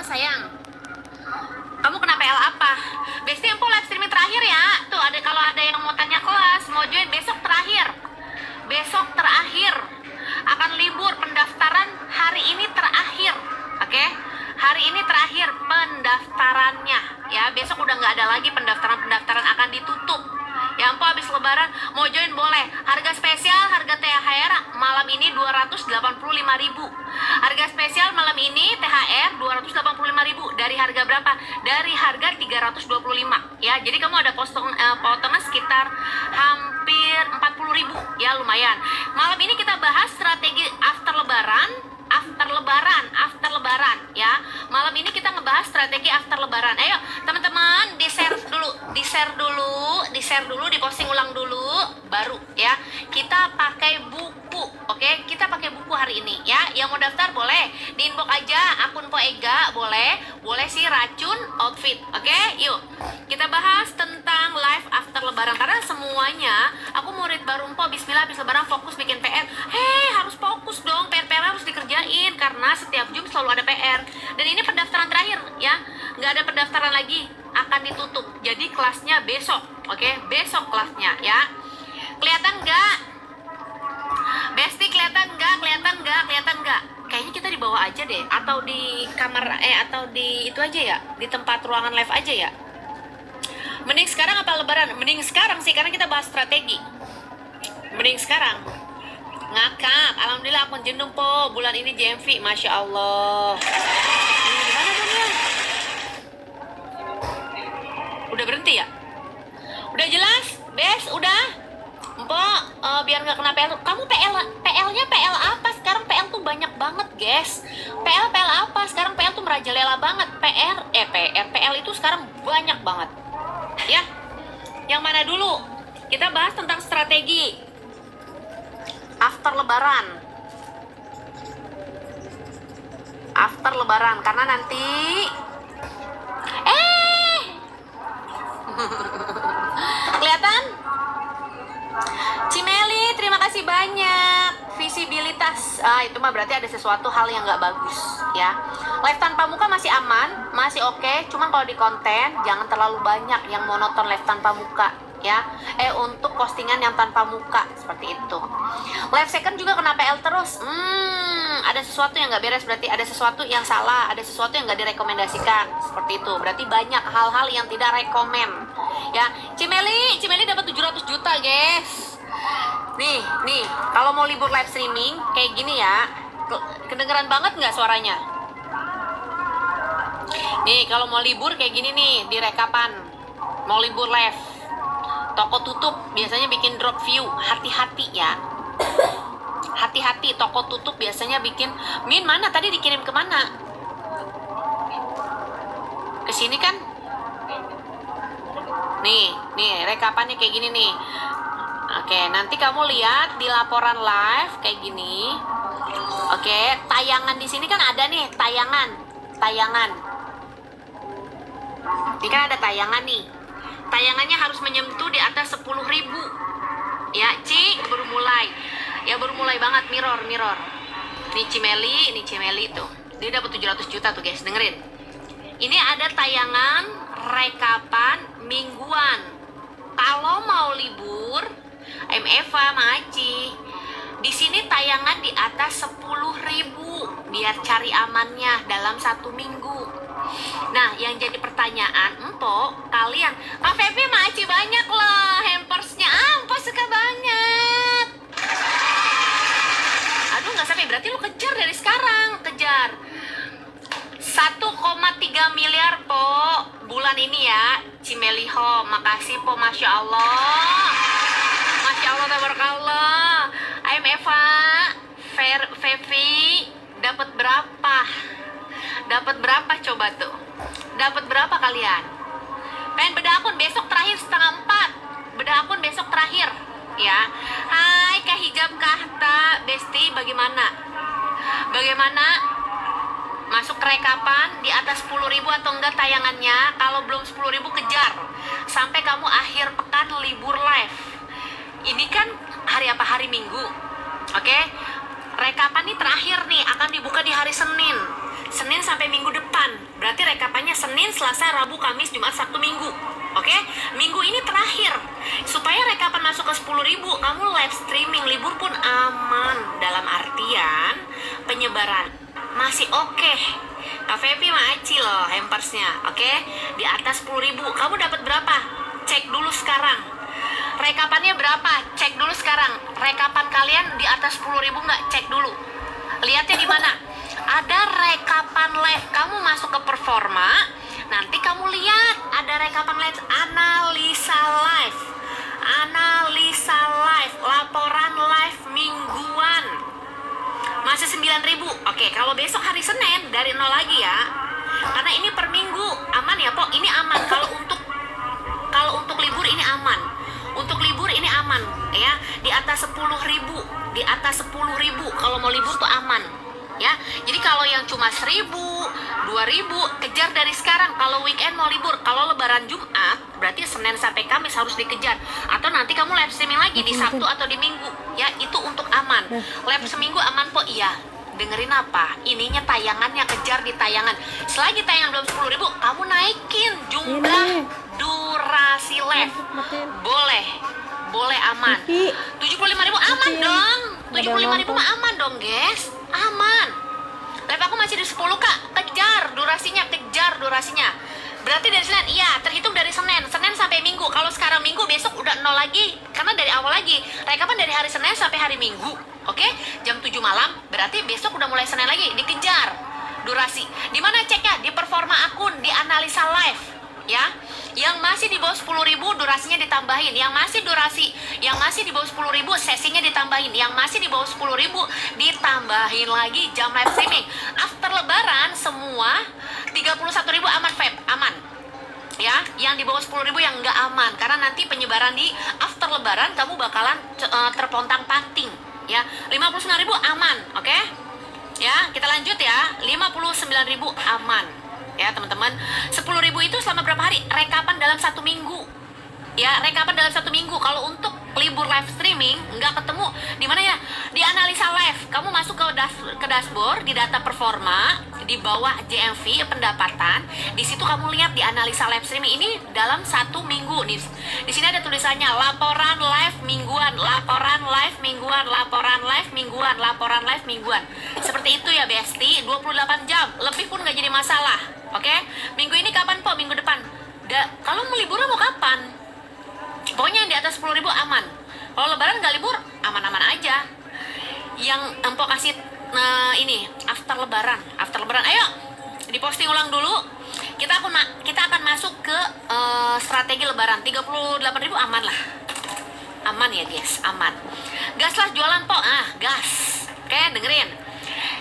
sayang? Kamu kena PL apa? Besti Empo live streaming terakhir ya. Tuh ada, kalau ada yang mau tanya kelas, mau join besok terakhir. Besok terakhir. Akan libur, pendaftaran hari ini terakhir. Oke? Hari ini terakhir pendaftarannya. Ya, besok udah nggak ada lagi pendaftaran akan ditutup. Ya Empo habis lebaran mau join boleh. Harga spesial, harga THR malam ini 285.000. Harga spesial malam ini THR 285.000. Dari harga berapa? Dari harga 325 ya. Jadi kamu ada potongan sekitar hampir 40.000 ya, lumayan. Malam ini kita bahas strategi after lebaran ya. Malam ini kita ngebahas strategi after lebaran. Ayo teman-teman, di-share dulu, di-posting ulang dulu, baru ya. Kita pakai buku, oke? Kita pakai buku hari ini ya. Yang mau daftar boleh di inbox aja akun Po Ega, boleh sih racun outfit, oke? Yuk kita bahas tentang live after lebaran, karena semuanya aku murid baru Empo, bismillah habis lebaran fokus bikin PR. Harus fokus dong, PR harus dikerjain karena setiap Jum selalu ada PR. Dan ini pendaftaran terakhir ya, nggak ada pendaftaran lagi, akan ditutup. Jadi kelasnya besok, oke? Besok kelasnya ya. Kelihatan nggak? Besti kelihatan nggak? Kayaknya kita di bawah aja deh, atau di kamar atau di itu aja ya, di tempat ruangan live aja ya. Mending sekarang apa lebaran? Mending sekarang sih, karena kita bahas strategi. Mending sekarang. Ngakak, alhamdulillah akun Jendung Po bulan ini JMV, masya Allah. Gimana dong ya? Udah berhenti ya? Udah jelas? Bes, udah? Empo, biar nggak kena PL. Kamu PL-nya PL apa? Sekarang PL tuh banyak banget, guys. PL apa? Sekarang PL tuh merajalela banget. PL itu sekarang banyak banget. Ya, yang mana dulu? Kita bahas tentang strategi after lebaran, karena nanti kelihatan Cimeli, terima kasih banyak. Visibilitas, itu mah berarti ada sesuatu hal yang nggak bagus ya. Live tanpa muka masih aman, masih oke. Cuman kalau di konten jangan terlalu banyak yang monoton live tanpa muka ya. Untuk postingan yang tanpa muka seperti itu. Live second juga kena PL terus. Ada sesuatu yang nggak beres, berarti ada sesuatu yang salah, ada sesuatu yang nggak direkomendasikan seperti itu. Berarti banyak hal-hal yang tidak rekomen ya. Cimeli dapat 700 juta guys. Nih, kalau mau libur live streaming kayak gini ya, kedengeran banget nggak suaranya? Nih, kalau mau libur kayak gini nih, di rekapan, mau libur live, toko tutup, biasanya bikin drop view, hati-hati ya. Hati-hati, toko tutup biasanya bikin, Min mana tadi dikirim kemana? Kesini kan? Nih, rekapannya kayak gini nih. Oke, nanti kamu lihat di laporan live kayak gini. Oke, tayangan di sini kan ada nih, tayangan. Ini kan ada tayangan nih. Tayangannya harus menyentuh di atas 10.000. Ya, baru mulai. Ya baru mulai banget, mirror. Nih Cimeli tuh. Dia dapat 700 juta tuh guys, dengerin. Ini ada tayangan rekapan mingguan. Kalau mau libur, Eva, Maci, di sini tayangan di atas 10.000 biar cari amannya dalam 1 minggu. Nah, yang jadi pertanyaan, Empo, kalian, Kak Febi, Maci banyak loh hampersnya. Empo suka banget. Aduh, nggak sampai, berarti lu kejar dari sekarang, kejar. 1,3 miliar Po bulan ini ya, Cimeliho. Makasih Po, masya Allah, tabarakallah. I'm Eva, Fevi, dapat berapa coba tuh? Dapat berapa kalian? Pengen bedah akun besok terakhir 3:30. Bedah akun besok terakhir ya. Hai Kak Hijab Kahta, Besti, bagaimana? Masuk ke rekapan di atas 10.000 atau enggak tayangannya? Kalau belum 10.000 kejar sampai kamu akhir pekan libur live. Ini kan hari apa? Hari Minggu. Oke? Rekapan nih terakhir nih, akan dibuka di hari Senin sampai minggu depan. Senin, Selasa, Rabu, Kamis, Jumat, Sabtu, Minggu. Oke, minggu ini terakhir. Supaya rekapan masuk ke 10.000, kamu live streaming, libur pun aman. Dalam artian penyebaran masih oke. Kak Fepi mah aci loh hampersnya. Oke, di atas 10.000. Kamu dapat berapa? Cek dulu sekarang. Rekapannya berapa? Cek dulu sekarang. Rekapan kalian di atas 10.000 nggak? Cek dulu. Lihatnya di mana? Ada rekapan live. Kamu masuk ke performa, nanti kamu lihat ada rekapan live, analisa live. Analisa live, laporan live mingguan. Masih 9.000. Oke, kalau besok hari Senin dari nol lagi ya. Karena ini per minggu. Aman ya, Pok? Ini aman. Kalau untuk libur ini aman. Untuk libur ini aman ya. Di atas 10.000. Di atas 10.000 kalau mau libur tuh aman. Ya, jadi kalau yang cuma 1.000, 2.000 kejar dari sekarang. Kalau weekend mau libur, kalau lebaran Jumat berarti Senin sampai Kamis harus dikejar. Atau nanti kamu live streaming lagi di Sabtu atau di Minggu. Ya, itu untuk aman. Live seminggu aman kok. Iya, dengerin apa? Ininya tayangannya, kejar di tayangan. Selagi tayang belum 10.000, kamu naikin jumlah durasi live. Boleh aman. 75.000 aman dong. 75.000 mah aman dong, guys. Aman. Live aku masih di 10, Kak. Kejar durasinya. Berarti dari Senin, iya, terhitung dari Senin sampai Minggu. Kalau sekarang Minggu, besok udah nol lagi. Karena dari awal lagi. Rekapan dari hari Senin sampai hari Minggu. Oke? Jam 7 malam, berarti besok udah mulai Senin lagi. Dikejar durasi. Di mana ceknya? Di performa akun, di analisa live. Ya, yang masih di bawah 10.000 durasinya ditambahin, yang masih di bawah 10.000 sesinya ditambahin, yang masih di bawah 10.000 ditambahin lagi jam live streaming. After lebaran semua 31.000 aman, Feb, aman. Ya, yang di bawah 10.000 yang nggak aman karena nanti penyebaran di after lebaran kamu bakalan terpontang-panting. Ya, 59.000 aman, oke? Ya, kita lanjut ya. 59.000 aman. Ya teman-teman, 10.000 itu selama berapa hari? Rekapan dalam 1 minggu. Ya, rekapan dalam 1 minggu. Kalau untuk libur live streaming nggak ketemu, di mana ya? Di analisa live. Kamu masuk ke dashboard di data performa di bawah JMV pendapatan. Di situ kamu lihat di analisa live streaming ini dalam 1 minggu nih. Di sini ada tulisannya laporan live mingguan, laporan live mingguan, laporan live mingguan, laporan live mingguan. Seperti itu ya, Besti. 28 jam lebih pun nggak jadi masalah. Oke, minggu ini kapan, Po? Minggu depan. Kalau mau liburan mau kapan? Pokoknya yang di atas 10.000 aman. Kalau lebaran nggak libur, aman-aman aja. Yang Empo kasih ini after lebaran. Ayo, diposting ulang dulu. Kita akan masuk ke strategi lebaran. 38.000 aman lah. Aman ya, guys, aman. Gas lah jualan, Po. Gas. Oke, dengerin.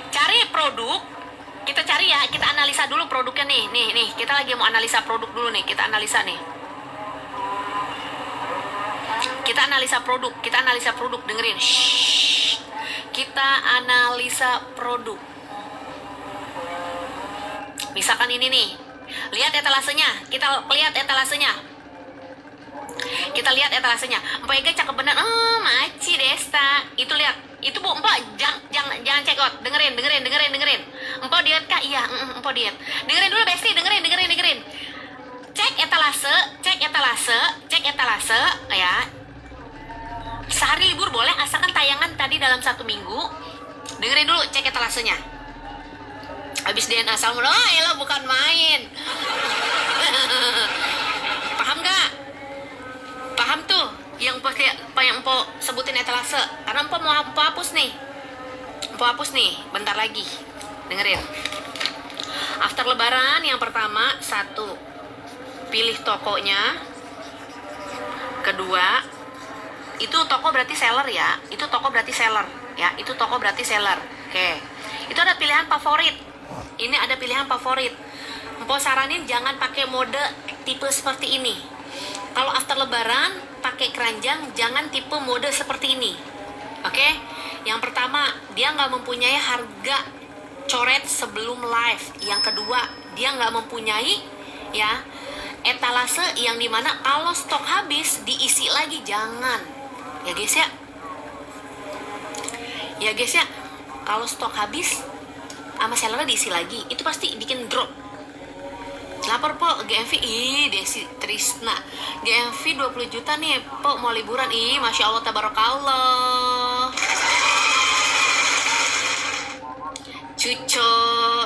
Cari produk. Kita cari ya, kita analisa dulu produknya nih. Nih, kita lagi mau analisa produk dulu nih. Kita analisa nih. Kita analisa produk, dengerin. Shhh. Kita analisa produk. Misalkan ini nih. Lihat etalasenya. Kita lihat etalasenya. Mbak Ega cakep bener. Maci Desta. Itu lihat. Itu Bu, Mbak jangan check out. Dengerin. Mbak diet Kak? Iya, Mbak diet. Dengerin dulu, Besti. Dengerin. Cek etalase ya. Sehari libur boleh asalkan tayangan tadi dalam 1 minggu. Dengerin dulu, cek etalasenya. Habis DNA salmon, elah bukan main. Paham gak? Paham tuh yang Empo sebutin etalase. Karena Empo mau hapus nih. Bentar lagi. Dengerin. After lebaran yang pertama, 1, pilih tokonya. Kedua, itu toko berarti seller ya. Itu toko berarti seller. Oke. Itu ada pilihan favorit. Ini ada pilihan favorit. Empo saranin jangan pakai mode tipe seperti ini. Kalau after lebaran pakai keranjang, jangan tipe mode seperti ini. Oke? Yang pertama, dia nggak mempunyai harga coret sebelum live. Yang kedua, dia nggak mempunyai ya etalase yang dimana kalau stok habis diisi lagi, jangan. Ya guys ya. Kalau stok habis sama sellernya diisi lagi, itu pasti bikin drop. Lapor po, GMV, ih Desi Trisna, GMV 20 juta nih po, mau liburan, ih Masya Allah tabarakallah.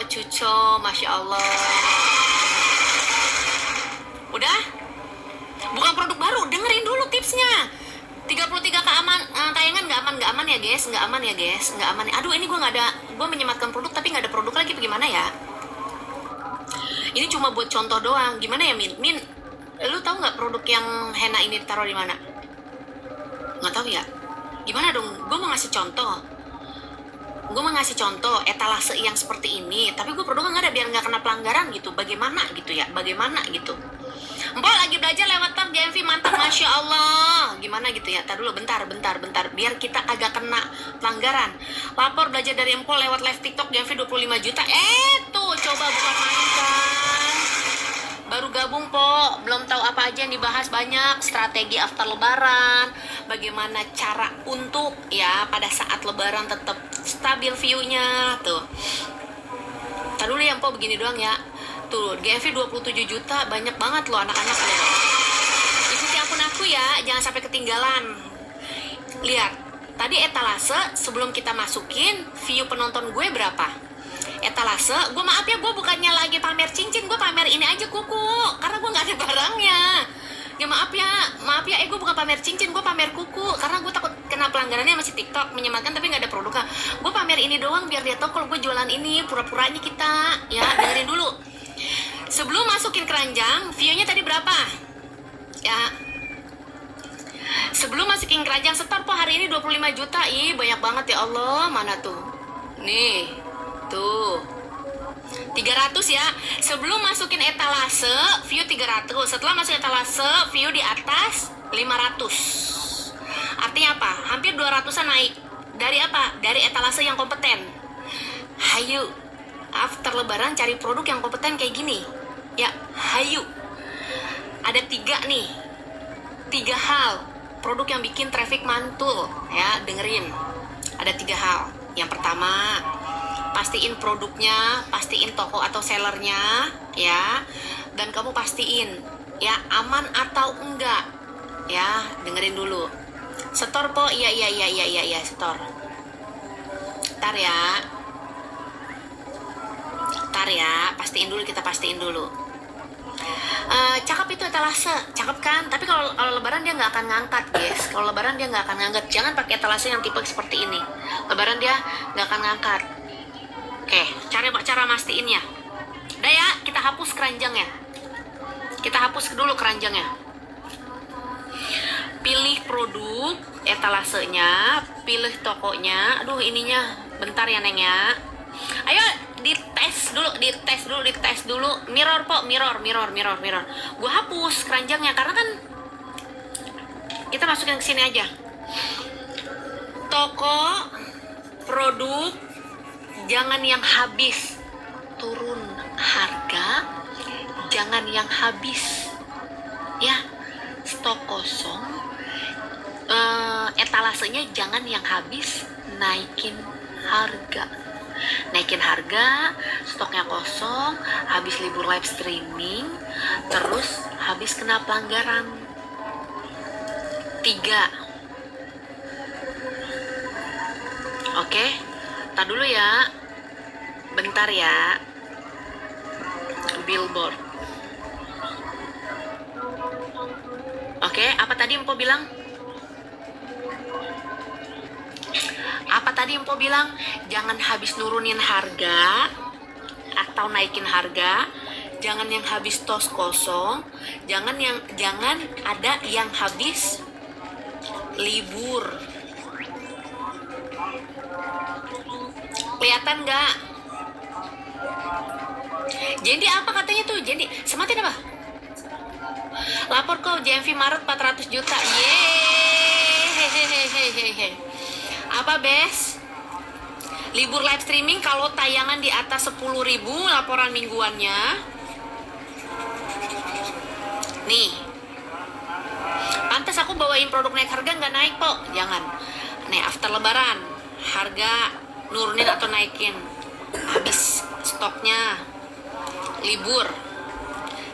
Cuco, Masya Allah. Udah? Bukan produk baru, dengerin dulu tipsnya. 33 tayangan nggak aman ya guys, nggak aman ya guys, nggak aman. Aduh ini gue menyematkan produk tapi nggak ada produk lagi, bagaimana ya? Ini cuma buat contoh doang. Gimana ya Min, lu tahu nggak produk yang henna ini taruh di mana? Nggak tahu ya. Gimana dong? Gue mau ngasih contoh etalase yang seperti ini, tapi gue produk nggak ada biar nggak kena pelanggaran gitu. Bagaimana gitu ya? Bagaimana gitu? Mbak lagi belajar lewat tab GMV, mantap Masya Allah. Gimana gitu ya? Tar dulu, bentar. Biar kita agak kena pelanggaran. Lapor belajar dari Empo lewat live TikTok GMV 25 juta. Tuh coba bukan main kan. Baru gabung po, belum tahu apa aja yang dibahas, banyak strategi after lebaran, bagaimana cara untuk ya pada saat lebaran tetap stabil view-nya tuh. Tar dulu ya po, begini doang ya. Tuh, GMV 27 juta, banyak banget loh anak-anak loh. Ikuti akun aku ya, jangan sampai ketinggalan. Lihat, tadi etalase sebelum kita masukin, view penonton gue berapa? Etalase, gue maaf ya, gue bukannya lagi pamer cincin, gue pamer ini aja kuku, karena gue nggak ada barangnya. Ya maaf ya, gue bukan pamer cincin, gue pamer kuku, karena gue takut kena pelanggarannya masih TikTok, menyematkan tapi nggak ada produknya. Gue pamer ini doang biar dia tahu kalau gue jualan ini, pura-puranya kita, ya dengerin dulu. Sebelum masukin keranjang, view-nya tadi berapa? Ya. Sebelum masukin keranjang, setor po hari ini 25 juta. Ih, banyak banget ya Allah. Mana tuh? Nih. Tuh. 300 ya. Sebelum masukin etalase, view 300. Setelah masuk etalase, view di atas 500. Artinya apa? Hampir 200-an naik. Dari apa? Dari etalase yang kompeten. Hayu. After lebaran cari produk yang kompeten kayak gini ya, hayu. Ada 3 nih, 3 hal produk yang bikin traffic mantul ya, dengerin. Ada 3 hal. Yang pertama, pastiin produknya, pastiin toko atau sellernya ya, dan kamu pastiin ya aman atau enggak ya, dengerin dulu. Setor po, iya setor. Ntar ya, kita pastiin dulu. Cakep itu etalase, cakep kan? Tapi kalau lebaran dia nggak akan ngangkat, guys. Kalau lebaran dia nggak akan ngangkat. Jangan pakai etalase yang tipe seperti ini. Lebaran dia nggak akan ngangkat. Oke, cara mastiinnya. Udah ya, kita hapus keranjangnya. Kita hapus dulu keranjangnya. Pilih produk etalasenya, pilih tokonya. Aduh, ininya bentar ya Neng ya. Ayo dites dulu. Mirror po, mirror. Gue hapus keranjangnya karena kan kita masukin ke sini aja. Toko, produk, jangan yang habis. Turun harga, jangan yang habis. Ya, stok kosong. Etalasenya jangan yang habis, naikin harga, stoknya kosong, habis libur live streaming, terus habis kena pelanggaran. 3. Oke, tar dulu ya, bentar ya. Billboard. Oke, apa tadi Empo bilang? Jangan habis nurunin harga atau naikin harga, jangan yang habis tos kosong, jangan ada yang habis libur. Kelihatan nggak? Jadi apa katanya tuh? Jadi sematin apa? Lapor kok GMV Maret 400 juta. Yeay. Apa bes? Libur live streaming kalau tayangan di atas 10.000 laporan mingguannya. Nih. Pantas aku bawain produk naik harga nggak naik kok. Jangan. Nih after lebaran harga nurunin atau naikin. Habis stoknya. Libur.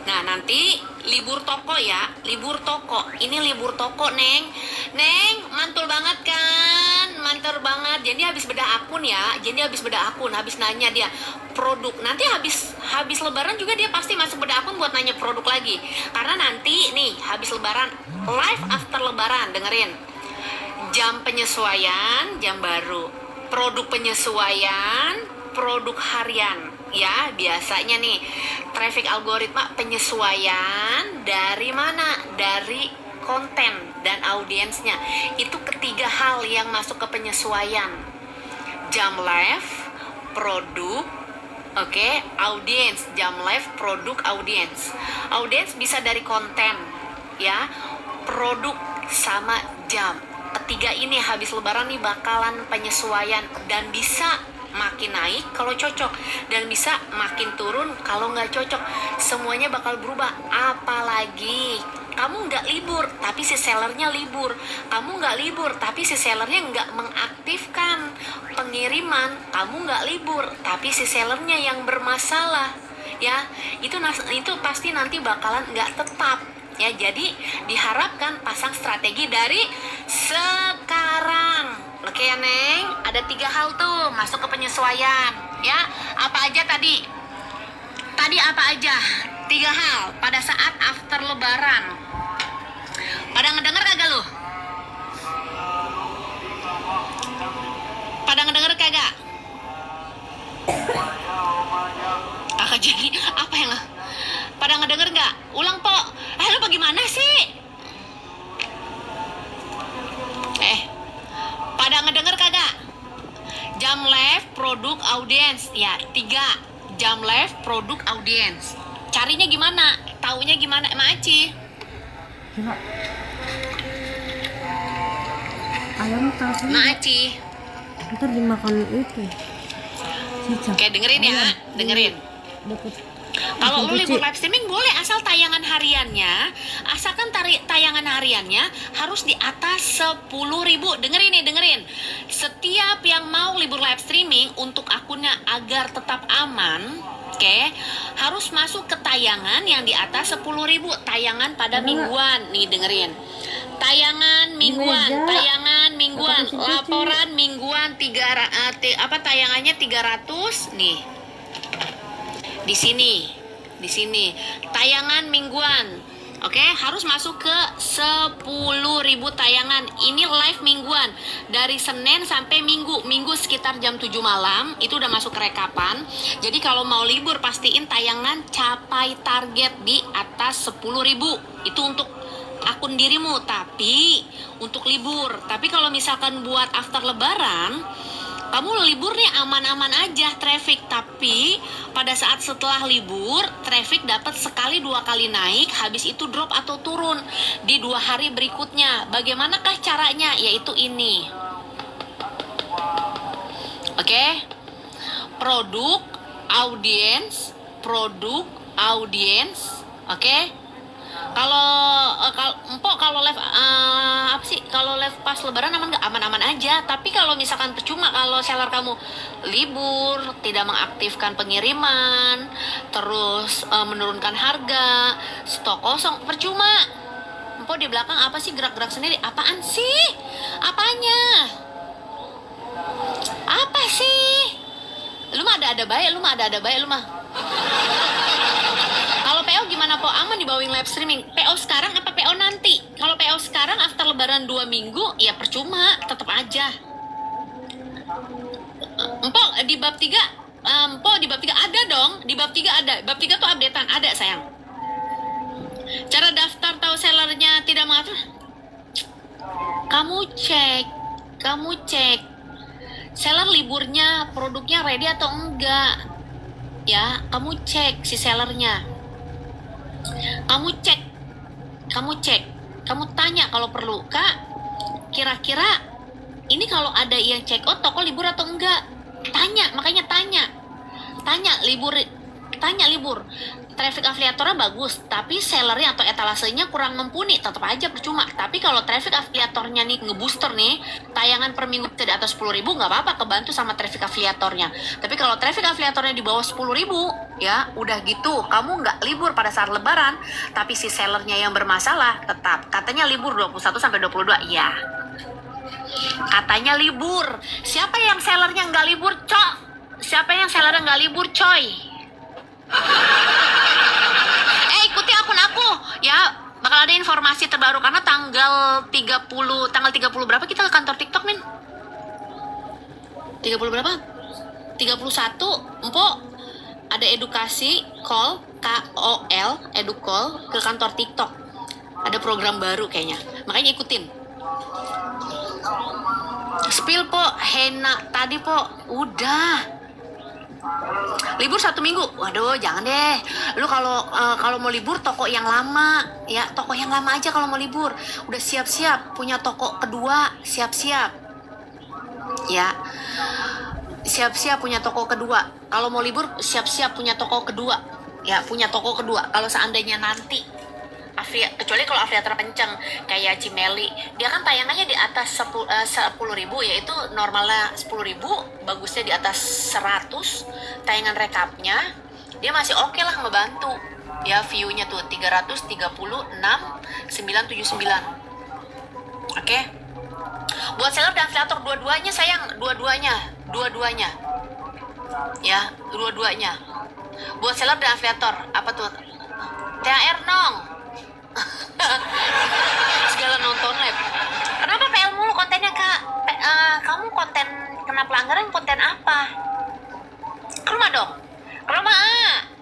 Nah, nanti libur toko ya, libur toko. Ini libur toko, Neng. Neng, mantul banget kan? Mantul banget. Jadi habis beda akun ya. Jadi habis beda akun, habis nanya dia produk. Nanti habis lebaran juga dia pasti masuk beda akun buat nanya produk lagi. Karena nanti nih, habis lebaran, live after lebaran, dengerin. Jam penyesuaian, jam baru. Produk penyesuaian, produk harian. Ya, biasanya nih traffic algoritma penyesuaian dari mana? Dari konten dan audiensnya. Itu ketiga hal yang masuk ke penyesuaian. Jam live, produk, oke, audiens. Jam live, produk, audiens. Audiens bisa dari konten, ya, produk sama jam. Ketiga ini habis lebaran nih bakalan penyesuaian dan bisa makin naik kalau cocok dan bisa makin turun kalau nggak cocok. Semuanya bakal berubah. Apalagi kamu nggak libur tapi si sellernya libur, kamu nggak libur tapi si sellernya nggak mengaktifkan pengiriman, kamu nggak libur tapi si sellernya yang bermasalah, ya itu pasti nanti bakalan nggak tetap ya. Jadi diharapkan pasang strategi dari sekarang. Oke ya Neng, ada 3 hal tuh masuk ke penyesuaian ya. Apa aja tadi? Tadi apa aja? 3 hal pada saat after lebaran. Pada ngedenger kagak lu? Pada ngedenger kagak? Kakak jadi apa yang pada ngedenger nggak? Ulang po. Lu bagaimana sih? Pada ngedenger kagak? Jam live, produk, audiens. Ya, 3. Jam live, produk, audiens. Carinya gimana? Taunya gimana, Maci? Coba. Ayam tahu. Maci. Ntar dimakan itu. Cicak. Oke, dengerin ya, dengerin. Dapet. Kalau lu libur live streaming boleh asal tayangan hariannya, asalkan tayangan hariannya harus di atas 10.000. Dengerin nih, dengerin. Setiap yang mau libur live streaming untuk akunnya agar tetap aman, oke, harus masuk ke tayangan yang di atas 10.000. Tayangan pada mingguan, nih dengerin. Tayangan mingguan, laporan mingguan tayangannya 300 nih. Di sini tayangan mingguan, oke, harus masuk ke 10.000 tayangan. Ini live mingguan dari Senin sampai Minggu sekitar jam 7 malam itu udah masuk ke rekapan. Jadi kalau mau libur pastiin tayangan capai target di atas 10.000. Itu untuk akun dirimu, tapi untuk libur. Tapi kalau misalkan buat after lebaran, kamu libur nih aman-aman aja traffic, tapi pada saat setelah libur traffic dapat sekali 2 kali naik, habis itu drop atau turun di 2 hari berikutnya. Bagaimanakah caranya? Yaitu ini. Oke. Produk, audience, oke. Kalau live kalau live pas lebaran aman-aman aja. Tapi kalau misalkan percuma kalau seller kamu libur, tidak mengaktifkan pengiriman, terus menurunkan harga, stok kosong, percuma. Empok di belakang apa sih gerak-gerak sendiri? Apaan sih? Apanya? Apa sih? Lu mah ada baik, lu mah. Kalau PO gimana po? Aman dibawain live streaming? PO sekarang apa PO nanti? Kalau PO sekarang after lebaran 2 minggu, ya percuma, tetap aja. Empok di bab 3, ada dong. Di bab 3 ada. Bab 3 tuh updatean, ada sayang. Cara daftar tahu sellernya tidak mengatur. Kamu cek. Seller liburnya, produknya ready atau enggak? Ya, kamu cek si sellernya. Kamu cek, kamu tanya kalau perlu, Kak, kira-kira ini kalau ada yang check out toko libur atau enggak? Makanya tanya libur, tanya libur, traffic afiliatornya bagus, tapi sellernya atau etalasenya kurang mumpuni, tetap aja percuma. Tapi kalau traffic afiliatornya nih ngebooster nih, tayangan per minggu di atas 10.000 nggak apa-apa, kebantu sama traffic afiliatornya. Tapi kalau traffic afiliatornya di bawah 10.000, ya udah gitu, kamu nggak libur pada saat lebaran, tapi si sellernya yang bermasalah, tetap katanya libur 21 sampai 22, ya. Katanya libur. Siapa yang sellernya nggak libur, cok? Siapa yang sellernya nggak libur, coy? Ikuti akun aku ya, bakal ada informasi terbaru karena tanggal 30 berapa kita ke kantor TikTok, Min? 30 berapa? 31, Empok. Ada edukasi call, KOL, edukol ke kantor TikTok. Ada program baru kayaknya. Makanya ikutin. Spill, Po. Hena tadi, Po. Udah. Libur 1 minggu, waduh jangan deh. Lu kalau mau libur toko yang lama, ya toko yang lama aja kalau mau libur. Udah siap-siap punya toko kedua, siap-siap. Ya, siap-siap punya toko kedua. Kalau mau libur siap-siap punya toko kedua. Ya, punya toko kedua. Kalau seandainya nanti kecuali kalau afiliator kenceng kayak Cimeli, dia kan tayangannya di atas 10.000, yaitu normalnya 10.000, bagusnya di atas 100, tayangan rekapnya dia masih oke lah ngebantu ya, view-nya tuh 336.979. Oke. Buat seller dan afiliator dua-duanya sayang, dua-duanya ya, dua-duanya. Buat seller dan afiliator apa tuh, THR nong. Segala nonton live. Kenapa PL mulu kontennya, Kak? Kamu konten kena pelanggaran, konten apa? Ke rumah dong. Ke rumah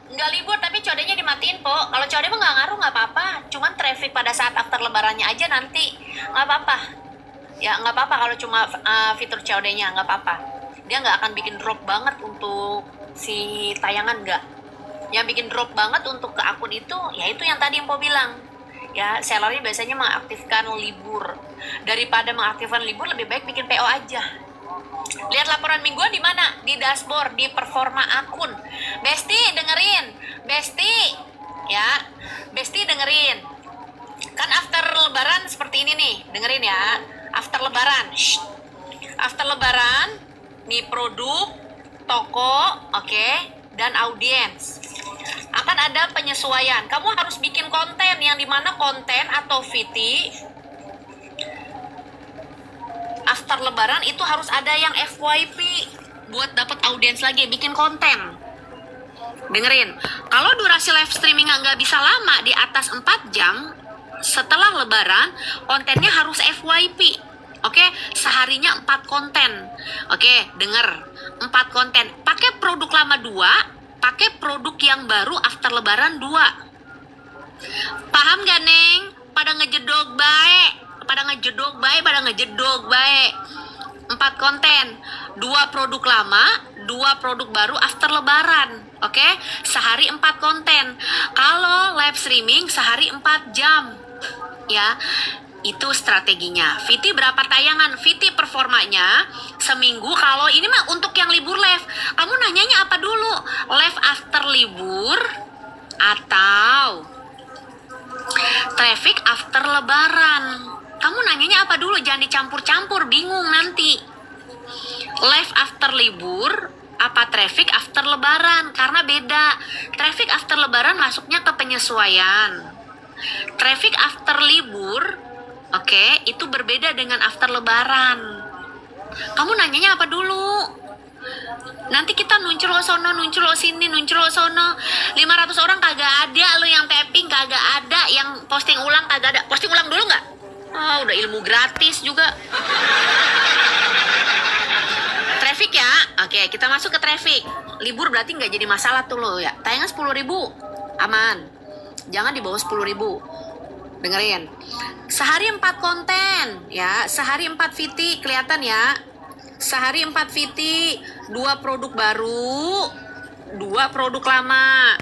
nggak libur tapi COD-nya dimatiin, Po. Kalau COD mah nggak ngaruh, nggak apa-apa. Cuman traffic pada saat after lebarannya aja nanti nggak apa-apa. Ya nggak apa-apa kalau cuma fitur COD-nya, nggak apa-apa. Dia nggak akan bikin drop banget untuk si tayangan, nggak. Yang bikin drop banget untuk ke akun itu, ya itu yang tadi yang Po bilang. Ya, sellernya biasanya mengaktifkan libur. Daripada mengaktifkan libur, lebih baik bikin PO aja. Lihat laporan mingguan di mana? Di dashboard, di performa akun. Besti, dengerin. Besti, ya. Besti, dengerin. Kan after lebaran seperti ini nih. Dengerin ya. After lebaran. Shh. After lebaran, nih produk, toko, oke, dan audiens. Akan ada penyesuaian. Kamu harus bikin konten yang dimana konten atau VT after lebaran itu harus ada yang FYP buat dapat audiens lagi, bikin konten. Dengerin, kalau durasi live streaming nggak bisa lama di atas 4 jam setelah lebaran, kontennya harus FYP. Oke, seharinya 4 konten. Oke, denger, 4 konten. Pakai produk lama 2, pakai produk yang baru after lebaran 2. Paham gak, Neng? Pada ngejedog baik. Pada ngejedog baik. 4 konten. 2 produk lama, 2 produk baru after lebaran. Oke? Sehari 4 konten. Kalau live streaming sehari 4 jam. Ya. Itu strateginya. VT berapa tayangan? VT performanya seminggu. Kalau ini mah untuk yang libur live. Kamu nanyanya apa dulu? Live after libur atau traffic after lebaran? Kamu nanyanya apa dulu? Jangan dicampur-campur, bingung nanti. Live after libur apa traffic after lebaran? Karena beda. Traffic after lebaran masuknya ke penyesuaian. Traffic after libur, oke, itu berbeda dengan after lebaran. Kamu nanyanya apa dulu? Nanti kita nuncur sono, nuncur sini, nuncur sono. 500 orang kagak ada, lo yang tapping kagak ada, yang posting ulang kagak ada. Posting ulang dulu nggak? Udah ilmu gratis juga. Traffic ya? Oke, kita masuk ke traffic. Libur berarti nggak jadi masalah tuh lo ya. Tayangan 10.000, aman. Jangan di bawah 10.000. Dengerin. Sehari 4 konten ya, sehari 4 VT, kelihatan ya. Sehari 4 VT, 2 produk baru, 2 produk lama.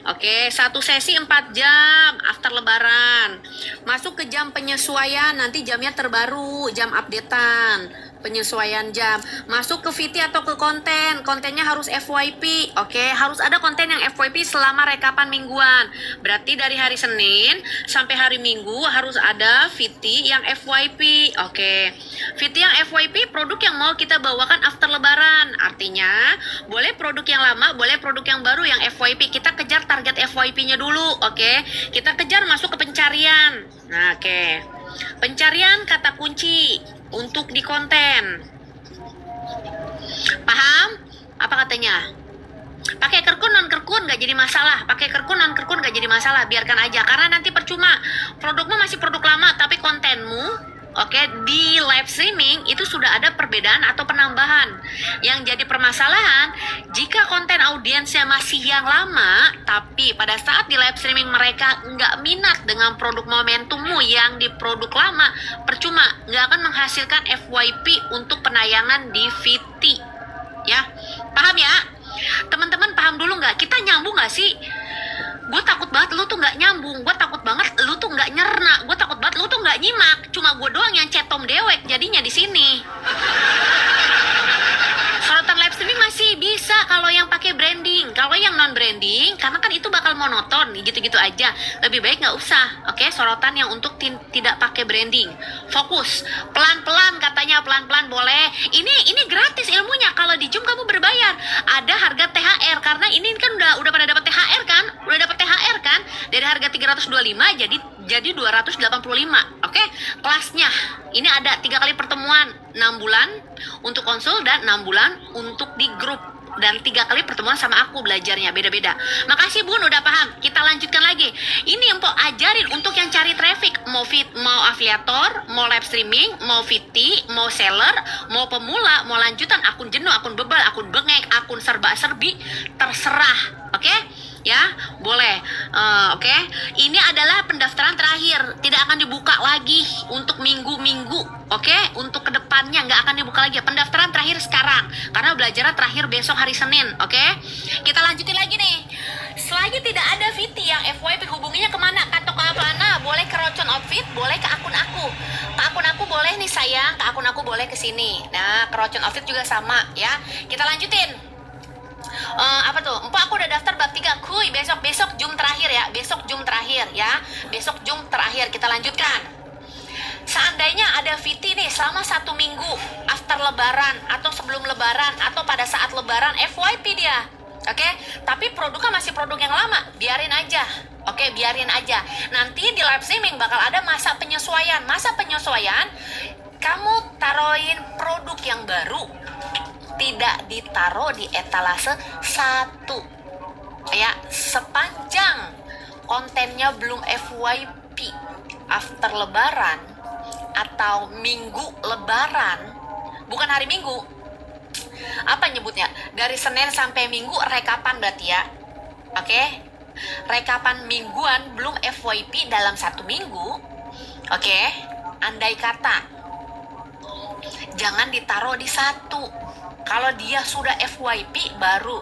Oke, 1 sesi 4 jam after lebaran. Masuk ke jam penyesuaian, nanti jamnya terbaru, jam updatean. Penyesuaian jam. Masuk ke VT atau ke konten. Kontennya harus FYP. Oke, harus ada konten yang FYP selama rekapan mingguan. Berarti dari hari Senin sampai hari Minggu harus ada VT yang FYP. Oke. VT yang FYP produk yang mau kita bawakan after lebaran. Artinya, boleh produk yang lama, boleh produk yang baru yang FYP. Kita kejar target FYP-nya dulu, oke? Kita kejar masuk ke pencarian. Nah, oke. Pencarian kata kunci untuk di konten. Paham? Apa katanya? Pakai kerkun non kerkun nggak jadi masalah. Pakai kerkun non kerkun nggak jadi masalah. Biarkan aja. Karena nanti percuma. Produkmu masih produk lama, tapi kontenmu di live streaming itu sudah ada perbedaan atau penambahan. Yang jadi permasalahan, jika konten audiensnya masih yang lama, tapi pada saat di live streaming mereka nggak minat dengan produk momentummu yang di produk lama, percuma, nggak akan menghasilkan FYP untuk penayangan di VT. Ya, paham ya? Teman-teman paham dulu nggak? Kita nyambung nggak sih? Gue takut banget lu tuh nggak nyambung, gue takut banget lu tuh nggak nyerna, gue takut banget lu tuh nggak nyimak, cuma gue doang yang cetom dewek jadinya di sini. Sorotan live streaming masih bisa kalau yang pakai branding. Kalau yang non branding, karena kan itu bakal monoton gitu-gitu aja. Lebih baik nggak usah. Oke, sorotan yang untuk tidak pakai branding. Fokus, pelan-pelan katanya, pelan-pelan boleh. Ini gratis ilmunya. Kalau di Zoom kamu berbayar. Ada harga THR karena ini kan udah pada dapat THR kan? Udah dapat THR kan? Dari harga 325 jadi 285. Oke, kelasnya ini ada 3 kali pertemuan, 6 bulan untuk konsul dan 6 bulan untuk di grup, dan 3 kali pertemuan sama aku belajarnya beda-beda. Makasih Bun udah paham. Kita lanjutkan lagi. Ini yang Mpok ajarin untuk yang cari traffic, mau afiliator, mau live streaming, mau VT, mau seller, mau pemula, mau lanjutan, akun jenuh, akun bebal, akun bengek, akun serba-serbi, terserah. Oke? Ya, boleh. Oke. Ini adalah pendaftaran terakhir, tidak akan dibuka lagi untuk minggu-minggu. Oke, untuk kedepannya nggak akan dibuka lagi. Pendaftaran terakhir sekarang, karena belajarnya terakhir besok hari Senin. Oke, kita lanjutin lagi nih. Selagi tidak ada VT yang FYP, hubunginya kemana? Atau ke mana? Boleh ke Rocon Outfit, boleh ke akun aku. Ke akun aku boleh nih sayang, ke akun aku boleh ke sini. Nah, ke Rocon Outfit juga sama ya. Kita lanjutin. Apa tuh? Empok aku udah daftar bab 3. Kuy, besok Zoom terakhir ya. Besok Zoom terakhir ya. Besok Zoom terakhir. Kita lanjutkan. Seandainya ada VT nih selama 1 minggu after lebaran atau sebelum lebaran atau pada saat lebaran, FYP dia. Oke? Tapi produknya masih produk yang lama, biarin aja. Oke, biarin aja. Nanti di live streaming bakal ada masa penyesuaian. Masa penyesuaian, kamu taruhin produk yang baru, tidak ditaruh di etalase 1 ya, sepanjang kontennya belum FYP after lebaran atau minggu lebaran, bukan hari Minggu, apa nyebutnya, dari Senin sampai Minggu rekapan berarti ya. Oke, rekapan mingguan belum FYP dalam 1 minggu. Oke, andai kata jangan ditaruh di 1. Kalau dia sudah FYP baru.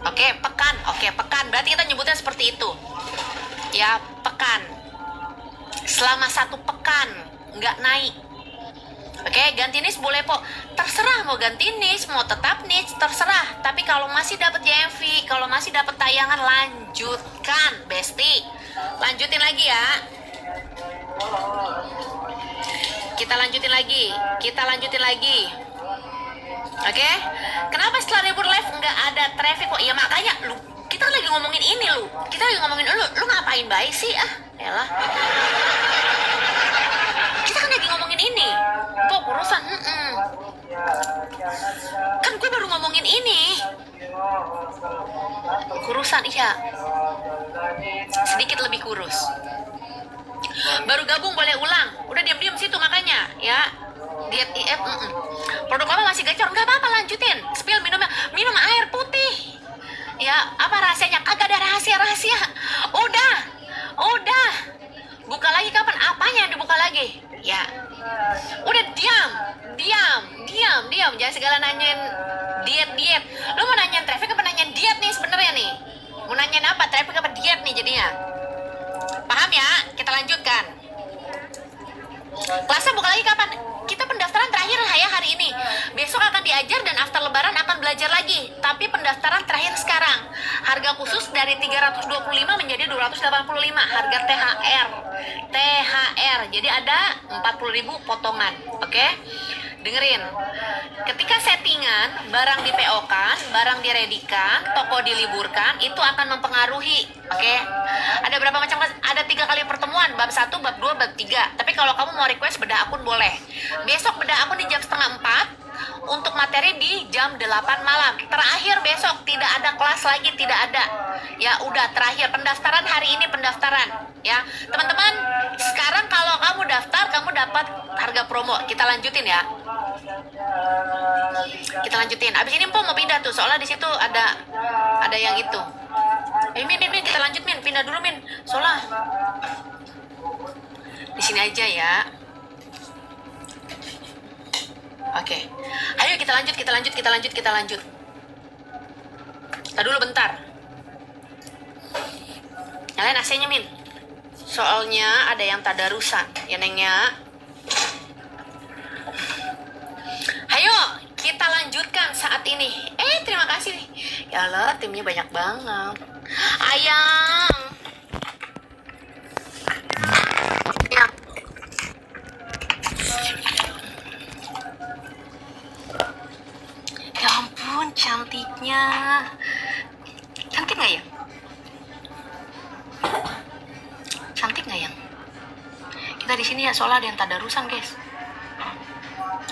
Oke, pekan. Oke, pekan. Berarti kita nyebutnya seperti itu. Ya, pekan. Selama 1 pekan nggak naik. Oke, ganti niche boleh po. Terserah mau ganti niche, mau tetap niche, terserah. Tapi kalau masih dapat JMV, kalau masih dapat tayangan, lanjutkan, Besti. Lanjutin lagi ya. Kita lanjutin lagi. Oke? Kenapa setelah libur live nggak ada traffic kok? Ya makanya lu, kita lagi ngomongin ini lu. Kita lagi ngomongin lu ngapain baik sih? Elah. Kita kan lagi ngomongin ini. Kok urusan? Kan gue baru ngomongin ini. Kurusan iya. Sedikit lebih kurus. Baru gabung boleh ulang. Udah diam-diam situ makanya, ya. Diet IF, produk lama masih gacor, nggak apa-apa, lanjutin. Spill minum air putih. Ya, apa rahasianya? Kagak ada rahasia. Udah. Buka lagi kapan? Apanya yang dibuka lagi? Ya. Udah diam. Jangan segala nanyain diet. Lu mau nanyain traffic apa nanyain diet nih sebenarnya nih? Mau nanyain apa? Traffic apa diet nih jadinya? Paham ya? Kita lanjutkan. Kelasnya buka lagi kapan? Kita pendaftaran terakhir lagi, tapi pendaftaran terakhir sekarang. Harga khusus dari 325 menjadi 285, harga THR. THR. Jadi ada 40.000 potongan. Oke? Dengerin. Ketika settingan, barang di PO kan, barang diredikan, toko diliburkan, itu akan mempengaruhi. Oke? Ada berapa macam? Ada 3 kali pertemuan, bab 1, bab 2, bab 3. Tapi kalau kamu mau request bedah akun boleh. Besok bedah akun di jam setengah 4. Untuk materi di jam 8 malam. Terakhir besok, tidak ada kelas lagi, tidak ada. Ya udah, terakhir pendaftaran hari ini pendaftaran. Ya, teman-teman, sekarang kalau kamu daftar, kamu dapat harga promo. Kita lanjutin ya. Kita lanjutin. Abis ini Mpo mau pindah tuh, soalnya di situ ada yang itu. Min, kita lanjut Min, pindah dulu Min. Soalnya di sini aja ya. Oke. Ayo kita lanjut. Kita dulu bentar. Nyalain AC-nya, Min. Soalnya ada yang tadarusan, ya Nengnya. Ayo, kita lanjutkan saat ini. Terima kasih nih. Ya Allah, timnya banyak banget. Ayang. Ya ampun, cantiknya. Cantik nggak ya? Cantik nggak ya? Kita di sini ya, soalnya ada yang tadarusan, guys.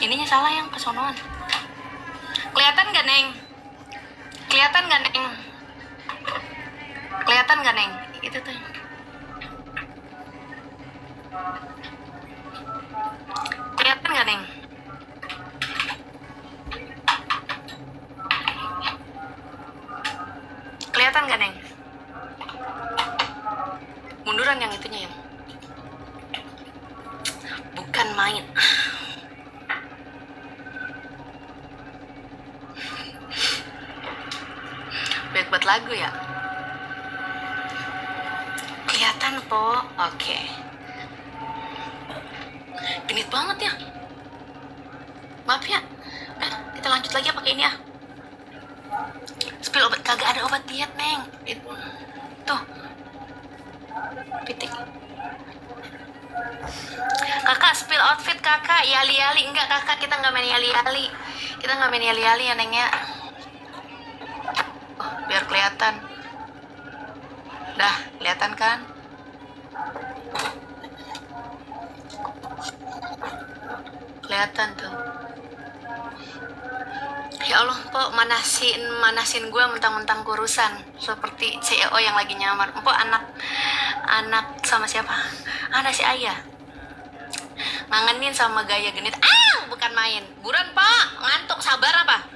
Ininya salah yang kesonoan. Kelihatan nggak, Neng? Kelihatan nggak, Neng? Itu tuh. Kelihatan nggak, Neng? Kelihatan nggak, Neng? Munduran yang itunya yang. Bukan main. Baik buat lagu ya. Kelihatan po. Oke. Genit banget ya. Maaf ya. Kita lanjut lagi ya pakai ini ya. Spill obat, kagak ada obat diet, Neng. Tuh. Pitik. Kakak spill outfit kakak. Yali-yali. Enggak kakak, kita nggak main yali-yali. Kita nggak main yali-yali ya, Neng ya. Oh, biar kelihatan. Dah, kelihatan kan? Kelihatan tuh. Ya Allah, Mpok manasin gue mentang-mentang kurusan seperti CEO yang lagi nyamar. Mpok anak sama siapa? Ada si Ayah. Ngangenin sama gaya genit. Bukan main. Buruan, Pak. Ngantuk, sabar apa?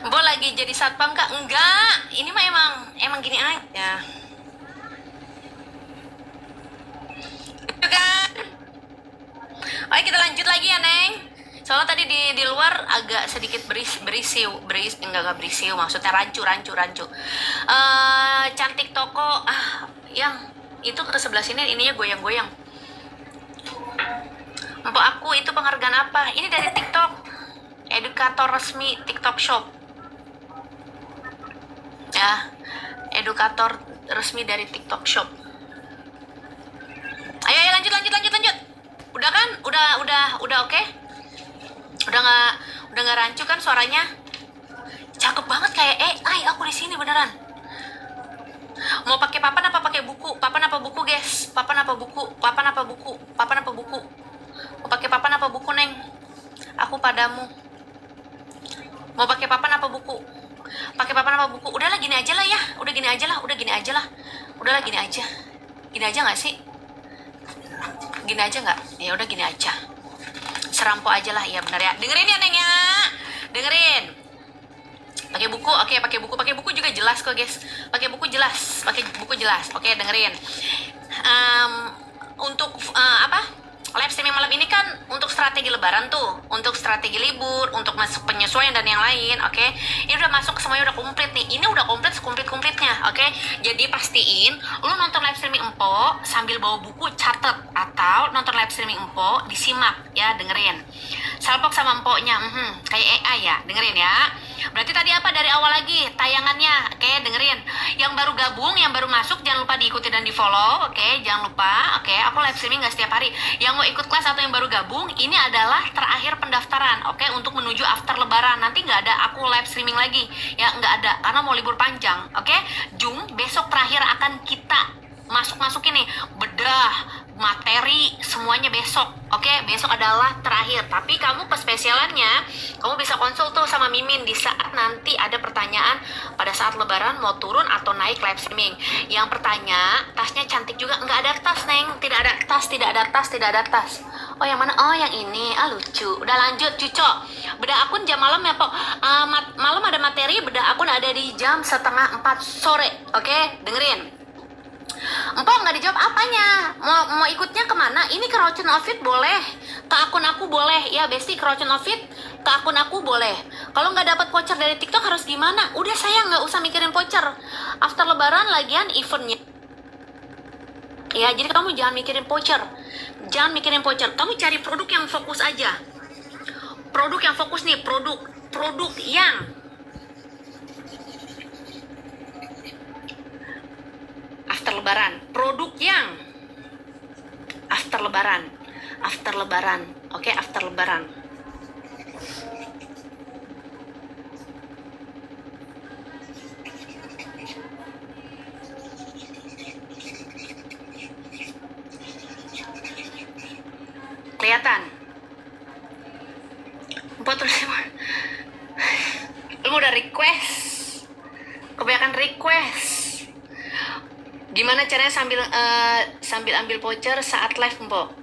Mpok lagi jadi satpam kak? Enggak. Ini mah emang gini aja. Gitu kan? Oke, kita lanjut lagi ya, Neng. Soalnya tadi di luar agak sedikit berisiu, maksudnya rancu. Cantik toko, yang itu ke sebelah sini ininya goyang-goyang. Empok aku itu penghargaan apa? Ini dari TikTok, edukator resmi TikTok Shop. Ya, edukator resmi dari TikTok Shop. Ayo lanjut. Udah kan? Udah oke? Udah nggak rancu kan suaranya? Cakep banget kayak AI aku di sini beneran. Mau pakai papan apa pakai buku? Papan apa buku, guys? Papan apa buku? Mau pakai papan apa buku, Neng? Aku padamu. Mau pakai papan apa buku? Pakai papan apa buku? Udahlah gini aja lah ya. Udah gini aja lah. Udahlah gini aja. Gini aja nggak sih? Gini aja nggak? Ya udah gini aja. Serampo aja lah, ya benar ya. Dengerin ya, Neng ya. Dengerin. Pakai buku, oke, pakai buku juga jelas kok, guys. Pakai buku jelas. Oke, dengerin. Untuk live streaming malam ini kan untuk strategi lebaran tuh, untuk strategi libur, untuk masuk penyesuaian dan yang lain, oke? Ini udah masuk, semuanya udah komplit nih. Ini udah komplit sekomplit-komplitnya, oke? Jadi pastiin lu nonton live streaming Empo sambil bawa buku catet, atau nonton live streaming Empo disimak ya, dengerin. Salpok sama Emponya, kayak AI ya, dengerin ya. Berarti tadi apa dari awal lagi tayangannya? Oke, dengerin. Yang baru gabung, yang baru masuk, jangan lupa diikuti dan di follow. Oke, jangan lupa. Oke, aku live streaming nggak setiap hari. Yang mau ikut kelas atau yang baru gabung, ini adalah terakhir pendaftaran. Oke, untuk menuju after lebaran. Nanti nggak ada aku live streaming lagi. Ya, nggak ada, karena mau libur panjang. Oke, Jung, besok terakhir akan kita masukin nih bedah materi semuanya besok. Oke, besok adalah terakhir. Tapi kamu spesialannya kamu bisa konsul tuh sama Mimin di saat nanti ada pertanyaan pada saat lebaran mau turun atau naik live streaming. Yang bertanya tasnya cantik juga, nggak ada tas Neng, tidak ada tas, tidak ada tas, tidak ada tas. Oh yang mana? Oh yang ini, lucu. Udah lanjut Cuco. Bedah akun jam malam ya Pok. Malam ada materi, bedah akun ada di jam 3:30 sore. Oke, dengerin. Empok nggak dijawab apanya, mau ikutnya kemana? Ini ke Rocun Outfit boleh, ke akun aku boleh ya Besti, ke Rocun Outfit ke akun aku boleh. Kalau nggak dapat voucher dari TikTok harus gimana? Udah saya nggak usah mikirin voucher, after lebaran lagian eventnya ya, jadi kamu jangan mikirin voucher, jangan mikirin voucher, kamu cari produk yang fokus aja, produk yang fokus nih, produk yang after lebaran, produk yang after lebaran, oke, after lebaran. Kelihatan? Buat terus lu udah request, kebanyakan request. Gimana caranya sambil ambil voucher saat live, Mbok?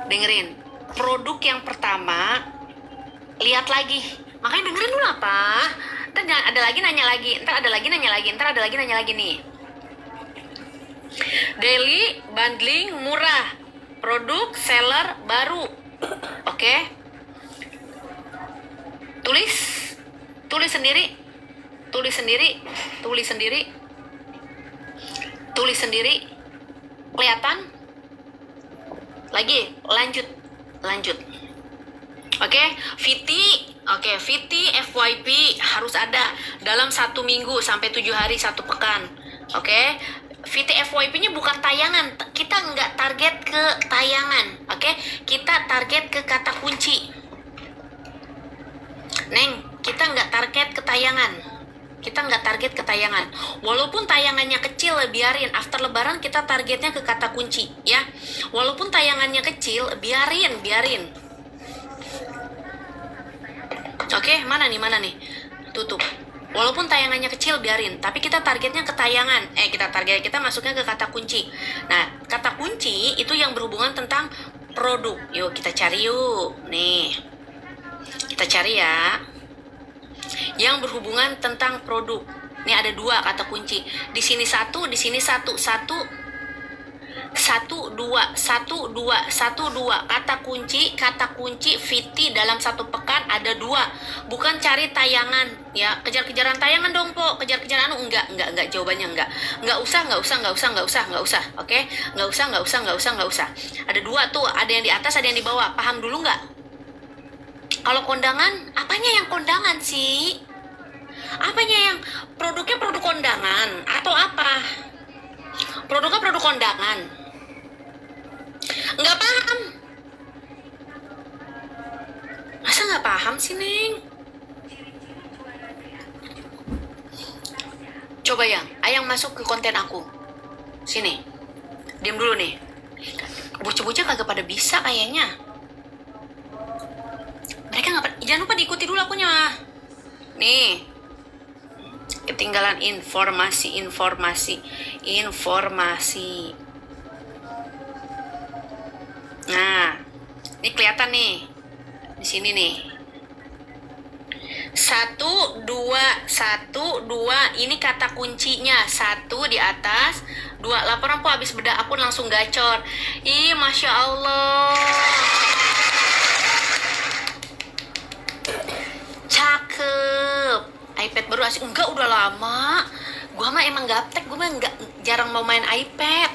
Dengerin. Produk yang pertama, lihat lagi. Makanya dengerin dulu apa? Ntar ada lagi nanya lagi, ntar ada lagi nanya lagi nih. Daily bundling murah. Produk seller baru. Oke? Tulis sendiri. Kelihatan? Lagi, lanjut. Oke, VT FYP harus ada dalam 1 minggu sampai 7 hari 1 pekan. Oke, VT FYP-nya bukan tayangan, kita nggak target ke tayangan. Oke, kita target ke kata kunci. Neng, kita nggak target ke tayangan. Walaupun tayangannya kecil, biarin. After lebaran kita targetnya ke kata kunci, ya. Walaupun tayangannya kecil, biarin. Oke, mana nih? Tutup. Walaupun tayangannya kecil, biarin. Tapi kita targetnya ke tayangan. Kita masuknya ke kata kunci. Nah, kata kunci itu yang berhubungan tentang produk. Yuk, kita cari yuk. Nih. Kita cari ya. Yang berhubungan tentang produk. Ini ada 2 kata kunci. Di sini 1, di sini 1. 1, 2. Kata kunci VT dalam 1 pekan ada 2. Bukan cari tayangan ya. Kejar-kejaran tayangan dong, Po. Kejar-kejaran enggak, jawabannya enggak. Enggak usah. Oke? Enggak usah. Ada 2 tuh, ada yang di atas, ada yang di bawah. Paham dulu enggak? Kalau kondangan, apanya yang kondangan sih? Apanya yang produknya produk kondangan atau apa? Produknya produk kondangan. Nggak paham. Masa nggak paham sih, Neng? Coba Ayang masuk ke konten aku. Sini. Diam dulu nih. Bocah-bocah kagak pada bisa kayaknya. Mereka nggak, jangan lupa diikuti dulu akunnya. Nih, ketinggalan informasi. Nah, ini kelihatan nih, di sini nih. 1, 2. Ini kata kuncinya. 1 di atas, 2. Laporan Po habis bedah akun langsung gacor. Ih, Masya Allah. Cakep. iPad baru asik. Enggak, udah lama. Gua mah emang gaptek. Gua mah jarang mau main iPad.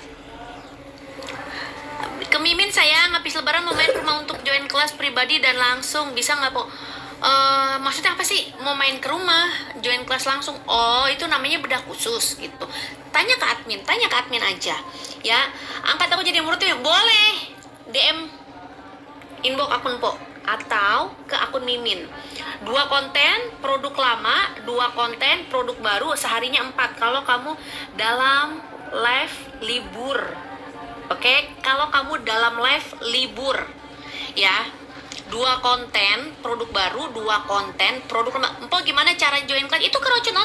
Ke Mimin sayang, habis lebaran mau main rumah untuk join kelas pribadi dan langsung. Bisa nggak, Po? Maksudnya apa sih? Mau main ke rumah, join kelas langsung? Oh, itu namanya bedah khusus gitu. Tanya ke admin aja. Ya, angkat aku jadi muridnya, boleh DM inbox akun Po atau ke akun Mimin. 2 konten produk lama, 2 konten produk baru, seharinya 4 kalau kamu dalam live libur. Oke, kalau kamu dalam live libur ya. 2 konten produk baru, 2 konten produk lama. Empo gimana cara join kelas? Itu ke Racun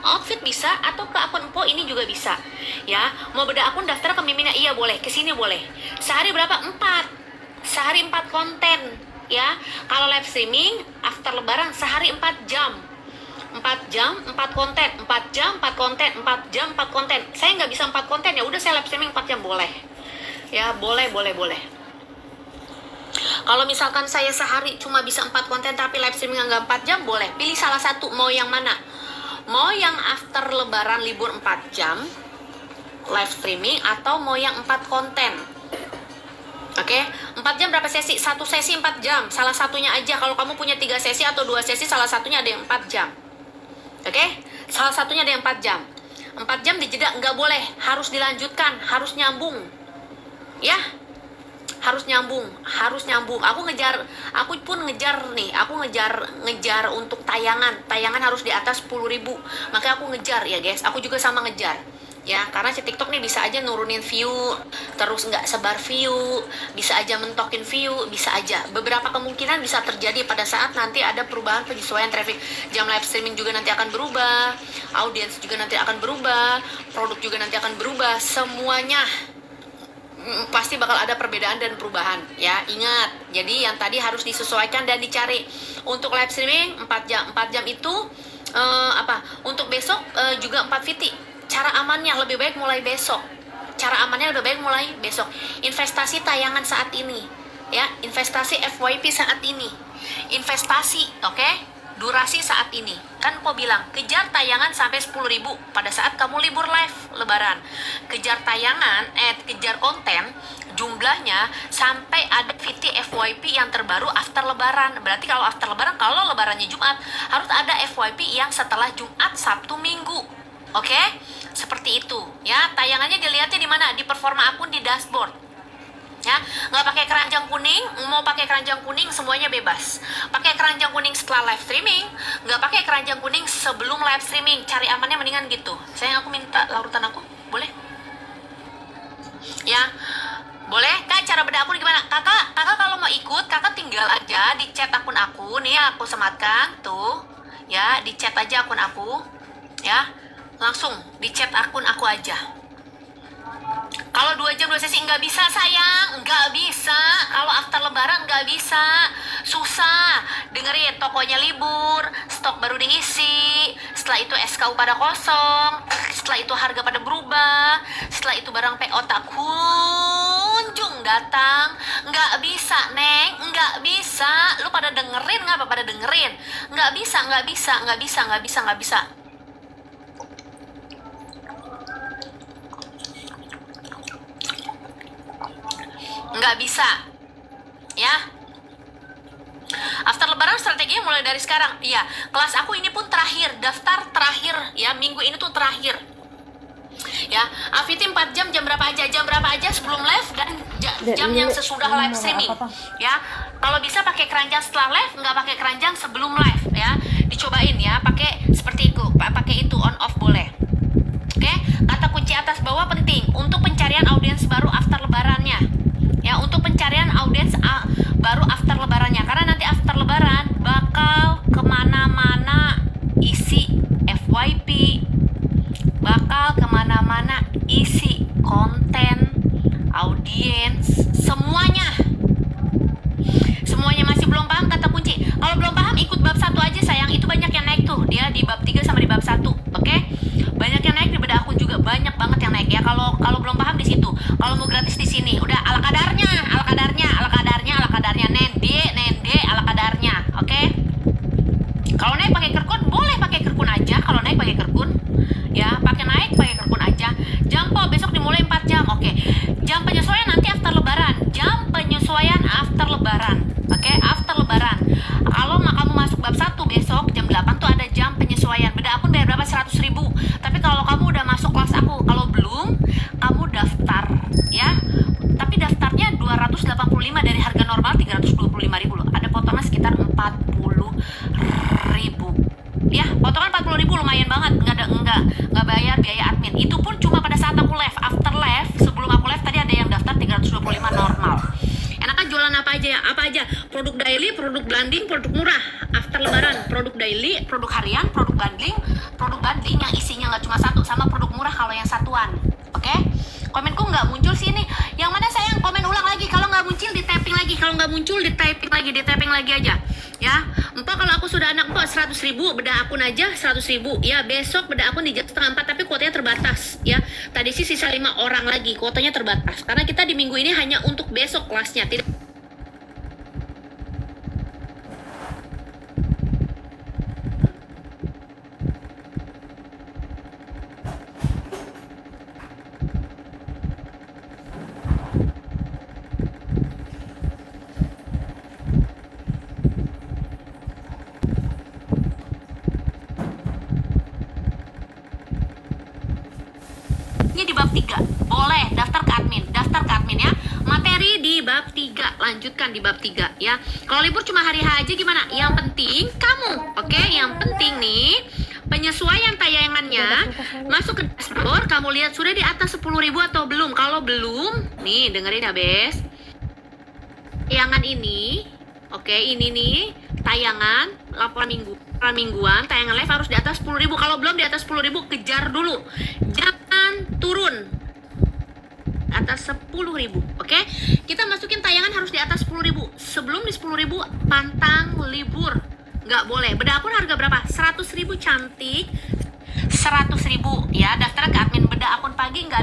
Outfit bisa, atau ke akun Empo ini juga bisa ya. Mau beda akun daftar ke Miminnya, iya boleh, kesini boleh. Sehari berapa? 4 sehari 4 konten ya. Kalau live streaming after lebaran sehari 4 jam 4 jam 4 konten, 4 jam 4 konten, 4 jam 4 konten. Saya nggak bisa 4 konten, ya udah saya live streaming 4 jam boleh ya. Boleh. Kalau misalkan saya sehari cuma bisa 4 konten tapi live streaming nggak 4 jam, boleh. Pilih salah satu, mau yang mana? Mau yang after lebaran libur 4 jam live streaming, atau mau yang 4 konten? Oke, 4 jam berapa sesi? 1 sesi 4 jam, salah satunya aja. Kalau kamu punya 3 sesi atau 2 sesi, salah satunya ada yang 4 jam. Oke, salah satunya ada yang 4 jam. 4 jam dijeda, nggak boleh, harus dilanjutkan, harus nyambung ya. Harus nyambung. Aku pun ngejar nih, aku ngejar untuk tayangan harus di atas 10.000, makanya aku ngejar ya guys. Aku juga sama ngejar ya, karena si TikTok nih bisa aja nurunin view, terus nggak sebar view, bisa aja mentokin view, bisa aja. Beberapa kemungkinan bisa terjadi pada saat nanti ada perubahan penyesuaian traffic. Jam live streaming juga nanti akan berubah, audiens juga nanti akan berubah, produk juga nanti akan berubah, semuanya pasti bakal ada perbedaan dan perubahan ya. Ingat, jadi yang tadi harus disesuaikan dan dicari. Untuk live streaming 4 jam itu untuk besok juga 4 fiti. Cara amannya lebih baik mulai besok. Investasi tayangan saat ini ya, investasi FYP saat ini, investasi oke? Durasi saat ini. Kan kok bilang kejar tayangan sampai 10.000 pada saat kamu libur live lebaran. Kejar tayangan, kejar konten jumlahnya sampai ada VT FYP yang terbaru after lebaran. Berarti kalau after lebaran, kalau lebarannya Jumat, harus ada FYP yang setelah Jumat, Sabtu, Minggu. Oke? Seperti itu ya. Tayangannya dilihatnya di mana? Di performa akun, di dashboard. Ya, nggak pakai keranjang kuning. Mau pakai keranjang kuning semuanya bebas. Pakai keranjang kuning setelah live streaming, nggak pakai keranjang kuning sebelum live streaming. Cari amannya mendingan gitu. Aku minta larutan aku, boleh? Ya, boleh. Kak, cara beda akun gimana? Kakak kalau mau ikut, kakak tinggal aja di chat akun aku nih, aku sematkan tuh ya. Di chat aja akun aku ya, langsung di chat akun aku aja. Kalau 2 jam 2 sesi nggak bisa sayang, nggak bisa. Kalau after lebaran nggak bisa, susah. Dengerin, tokonya libur, stok baru diisi, setelah itu SKU pada kosong, setelah itu harga pada berubah, setelah itu barang PO tak kunjung datang. Nggak bisa Neng, nggak bisa. Lu pada dengerin nggak? Pada dengerin? Nggak bisa. Nggak bisa ya. After lebaran strateginya mulai dari sekarang. Iya, kelas aku ini pun terakhir, daftar terakhir ya, minggu ini tuh terakhir ya. Afiti 4 jam berapa aja sebelum live dan jam yang sesudah live streaming ya. Kalau bisa pakai keranjang setelah live, nggak pakai keranjang sebelum live ya. Dicobain ya, pakai seperti itu, pakai itu on off boleh. Oke, kata kunci atas bawah penting untuk pencarian audiens baru after lebarannya ya, untuk pencarian audiens baru after lebarannya, karena nanti after lebaran bakal kemana-mana isi FYP, bakal kemana-mana isi konten, audiens, semuanya masih belum paham kata kunci. Kalau belum paham ikut bab 1 aja sayang, itu banyak yang naik tuh, dia di bab 3 sama di bab 1. Oke? Banyak yang naik, di beda akun juga banyak banget yang naik ya. Kalau belum paham di situ. Kalau mau gratis di sini, udah ala kadarnya, nende ala kadarnya. Oke? Kalau naik pakai kerkun, boleh pakai kerkun aja. Kalau naik pakai kerkun ya, pakai kerkun aja. Jam po besok dimulai 4 jam. Oke. Jam penyesuaian nanti after lebaran. Oke, after lebaran. Kalau kamu masuk berapa 100.000. Tapi kalau kamu udah masuk kelas aku, kalau belum, kamu daftar ya. Tapi daftarnya 285 dari harga normal 325.000 loh. Ada potongan sekitar 40.000. Ya, potongan 40.000 lumayan banget. Nggak bayar biaya admin. Itu pun cuma pada saat aku live. After live, sebelum aku live tadi ada yang daftar 325 normal. Enakan jualan apa aja ya? Apa aja? Produk daily, produk bundling, produk murah. After lebaran, produk daily, produk harian, produk bundling yang isinya nggak cuma satu, sama produk murah kalau yang satuan. Oke? Komenku nggak muncul sini. Yang mana sayang? Komen ulang lagi. Kalau nggak muncul di typing lagi. Kalau nggak muncul di typing lagi aja. Ya, Empok kalau aku sudah anak Empok 100.000, bedah akun aja 100.000. Ya, besok bedah akun di jam setengah 4, tapi kuotanya terbatas. Ya, tadi sih sisa 5 orang lagi, kuotanya terbatas. Karena kita di minggu ini hanya untuk besok kelasnya. Tidak. Di bab 3 boleh daftar ke admin ya. Materi di bab 3, lanjutkan di bab 3 ya. Kalau libur cuma hari H aja gimana? Yang penting kamu, oke? Yang penting nih penyesuaian tayangannya masuk ke dashboard, kamu lihat sudah di atas 10.000 atau belum. Kalau belum, nih dengerin ya Bes. Tayangan ini, oke, ini nih tayangan laporan mingguan, tayangan live harus di atas 10.000. Kalau belum di atas 10.000, kejar dulu. Jangan turun atas 10.000. Oke? Kita masukin tayangan harus di atas 10.000. Sebelum di 10.000 pantang libur. Nggak boleh. Bedah akun harga berapa? 100.000 cantik. 100.000 ya. Daftar ke admin. Bedah akun pagi nggak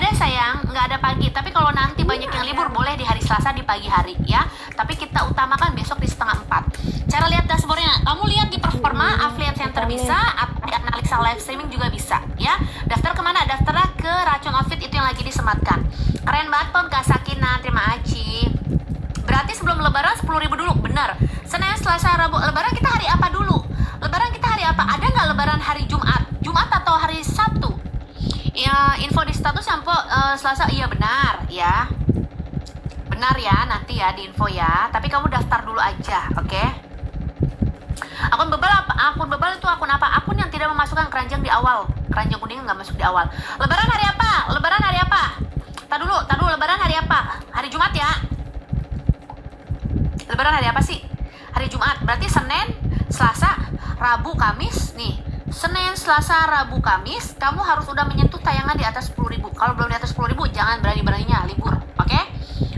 ada sayang, nggak ada pagi. Tapi kalau nanti banyak yang libur boleh di hari Selasa di pagi hari ya. Tapi kita utamakan besok di setengah 4. Cara lihat dashboardnya, kamu lihat di Performa, Affiliate Center bisa, atau di analisa live streaming juga bisa ya. Daftar kemana? Daftarlah ke Racun Outfit, itu yang lagi disematkan. Keren banget Pom, Kak Sakina, terima Aci. Berarti sebelum lebaran 10.000 dulu, benar. Senin, Selasa, Rabu, lebaran kita hari apa dulu? Lebaran kita hari apa? Ada nggak lebaran hari Jumat atau hari Sabtu? Ya, info di status yang Selasa, iya benar ya. Benar ya, nanti ya di info ya. Tapi kamu daftar dulu aja, oke? Akun bebal itu akun apa? Akun yang tidak memasukkan keranjang di awal. Keranjang kuning nggak masuk di awal. Lebaran hari apa? Tar dulu, lebaran hari apa? Hari Jumat ya. Lebaran hari apa sih? Hari Jumat. Berarti Senin, Selasa, Rabu, Kamis. Nih, Senin, Selasa, Rabu, Kamis, kamu harus udah menyentuh tayangan di atas 10.000. Kalau belum di atas 10.000, jangan berani-beraninya libur, oke?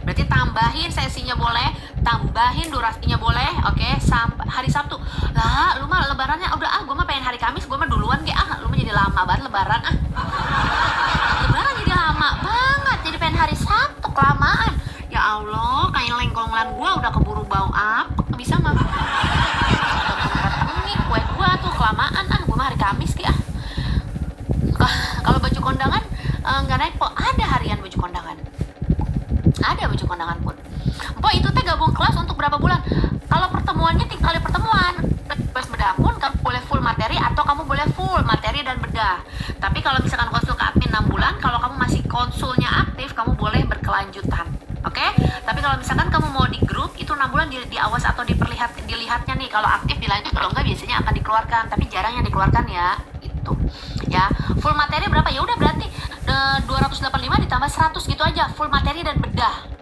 Berarti tambahin sesinya boleh, tambahin durasinya boleh, oke? Sampai hari Sabtu. Lah, lu mah lebarannya udah gue mah pengen hari Kamis, gue mah duluan lu mah jadi lama banget lebaran Lebaran jadi lama banget, jadi pengen hari Sabtu kelamaan. Ya Allah, kain lengkonglan gue udah keburu bau apa? Bisa mah. Ini kue gue tuh kelamaan gue mah hari Kamis Kalau baju kondangan nggak naik po, ada harian baju kondangan. Ada baju kondangan pun. Po itu teh gabung kelas untuk berapa bulan? Kalau pertemuannya 3 kali pertemuan. Pas bedah akun kamu boleh full materi atau kamu boleh full materi dan bedah. Tapi kalau misalkan konsul ke admin 6 bulan, kalau kamu masih konsulnya aktif, kamu boleh berkelanjutan. Oke? Tapi kalau misalkan kamu mau di grup, itu 6 bulan diawas atau dilihatnya nih. Kalau aktif dilanjut, kalau enggak biasanya akan dikeluarkan. Tapi jarang yang dikeluarkan ya. Itu. Ya, full materi berapa? Ya udah berarti 285 ditambah 100 gitu aja, full materi dan bedah.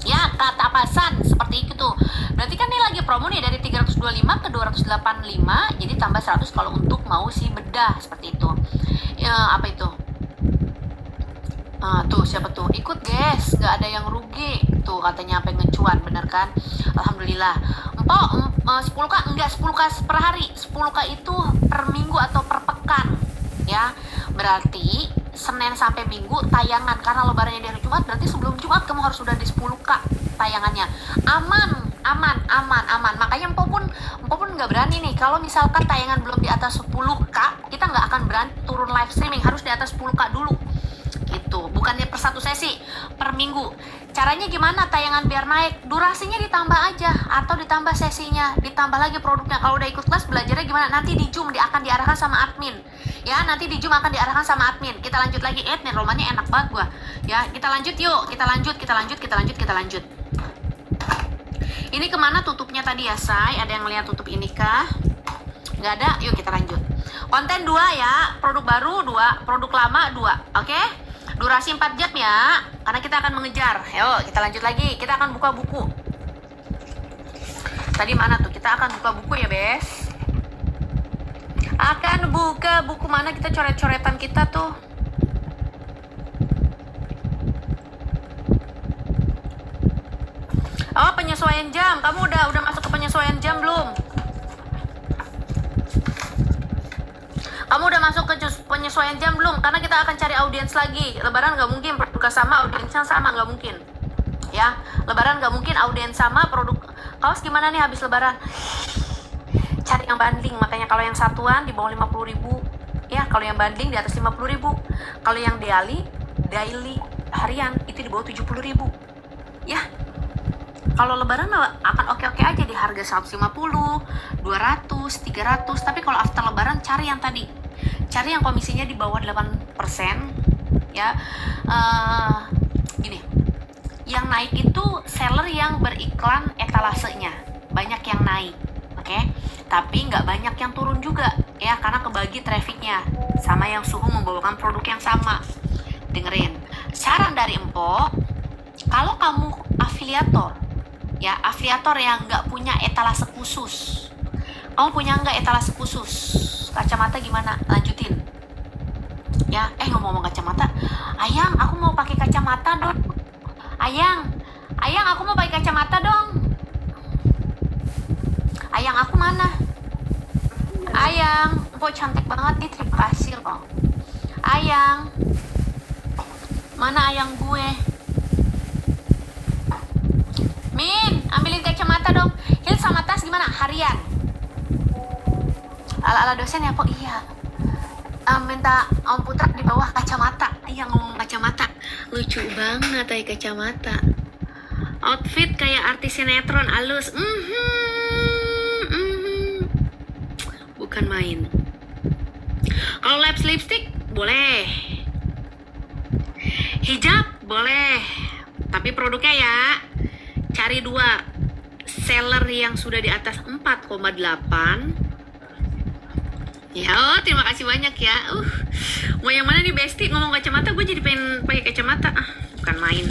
Ya, kata pasan seperti itu. Berarti kan ini lagi promo nih dari 325 ke 285, jadi tambah 100 kalau untuk mau si bedah seperti itu. Ya, apa itu? Tuh siapa tuh? Ikut guys, nggak ada yang rugi. Tuh katanya apa yang ngecuan, bener kan? Alhamdulillah. Empok 10k enggak 10k per hari. 10k itu per minggu atau per pekan. Ya, berarti Senin sampai Minggu tayangan, karena lebarannya di hari Jumat, berarti sebelum Jumat kamu harus sudah di 10k tayangannya. Aman. Makanya Empo pun nggak berani nih. Kalau misalkan tayangan belum di atas 10k, kita nggak akan berani turun live streaming, harus di atas 10k dulu. Gitu. Bukan bukannya per satu sesi, per minggu. Caranya gimana tayangan biar naik? Durasinya ditambah aja, atau ditambah sesinya, ditambah lagi produknya. Kalau udah ikut kelas belajarnya gimana? Nanti di Zoom akan diarahkan sama admin. Ya, nanti di Zoom akan diarahkan sama admin. Kita lanjut lagi. Nih romannya enak banget gua. Ya, kita lanjut yuk. Kita lanjut. Ini kemana tutupnya tadi ya, Say? Ada yang lihat tutup ini kah? Nggak ada? Yuk kita lanjut. Konten 2 ya, produk baru 2, produk lama 2, oke? Durasi 4 jam ya, karena kita akan mengejar. Ayo kita lanjut lagi, kita akan buka buku. Tadi mana tuh? Kita akan buka buku ya, Bes. Akan buka buku mana, kita coret-coretan kita tuh. Oh, penyesuaian jam. Kamu udah masuk ke penyesuaian jam belum? Kamu udah masuk ke penyesuaian jam belum? Karena kita akan cari audiens lagi. Lebaran nggak mungkin produk sama, audiensnya sama, nggak mungkin. Ya, Lebaran nggak mungkin audiens sama, produk. Kaos gimana nih habis Lebaran? Cari yang bundling. Makanya kalau yang satuan di bawah 50.000, ya kalau yang bundling di atas 50.000. Kalau yang daily harian itu di bawah 70.000. Ya. Kalau Lebaran akan oke-oke aja di harga 150, 200, 300. Tapi kalau after Lebaran cari yang tadi. Cari yang komisinya di bawah 8%. Ya, gini. Yang naik itu seller yang beriklan etalasenya. Banyak yang naik, oke? Tapi nggak banyak yang turun juga, ya, karena kebagi trafficnya. Sama yang suhu membawakan produk yang sama. Dengerin. Saran dari Empok, kalau kamu afiliator, ya afiliator yang nggak punya etalase khusus, kamu punya nggak etalase khusus kacamata gimana? Lanjutin ya. Ngomong-ngomong kacamata, Ayang aku mau pakai kacamata dong. Ayang aku mau pakai kacamata dong. Ayang aku mana? Ayang, Empok cantik banget nih, terima kasih loh. Ayang mana ayang gue? Min, ambilin kacamata dong. Hil sama tas gimana? Harian. Ala-ala dosen ya, Pok? Iya. Minta Om Putra di bawah kacamata. Iya, ngomong kacamata. Lucu banget ay kacamata. Outfit kayak artis sinetron halus. Bukan main. Kalau lipstick boleh. Hijab boleh. Tapi produknya ya cari 2 seller yang sudah di atas 4,8. Ya, terima kasih banyak ya. Mau yang mana nih Besti? Ngomong kacamata, gue jadi pengen pakai kacamata. Bukan main.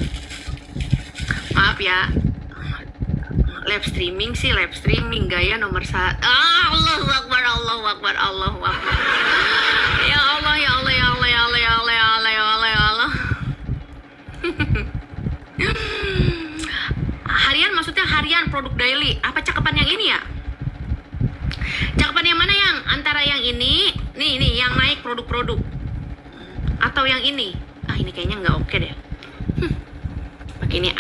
Maaf ya. Live streaming gaya nomor 1. Allahu Akbar. Ya Allah. Harian maksudnya harian produk daily. Apa cakapan yang ini ya? Cakapan yang mana yang? Antara yang ini, nih yang naik produk-produk. Atau yang ini? Ini kayaknya nggak oke deh. Pakai ini.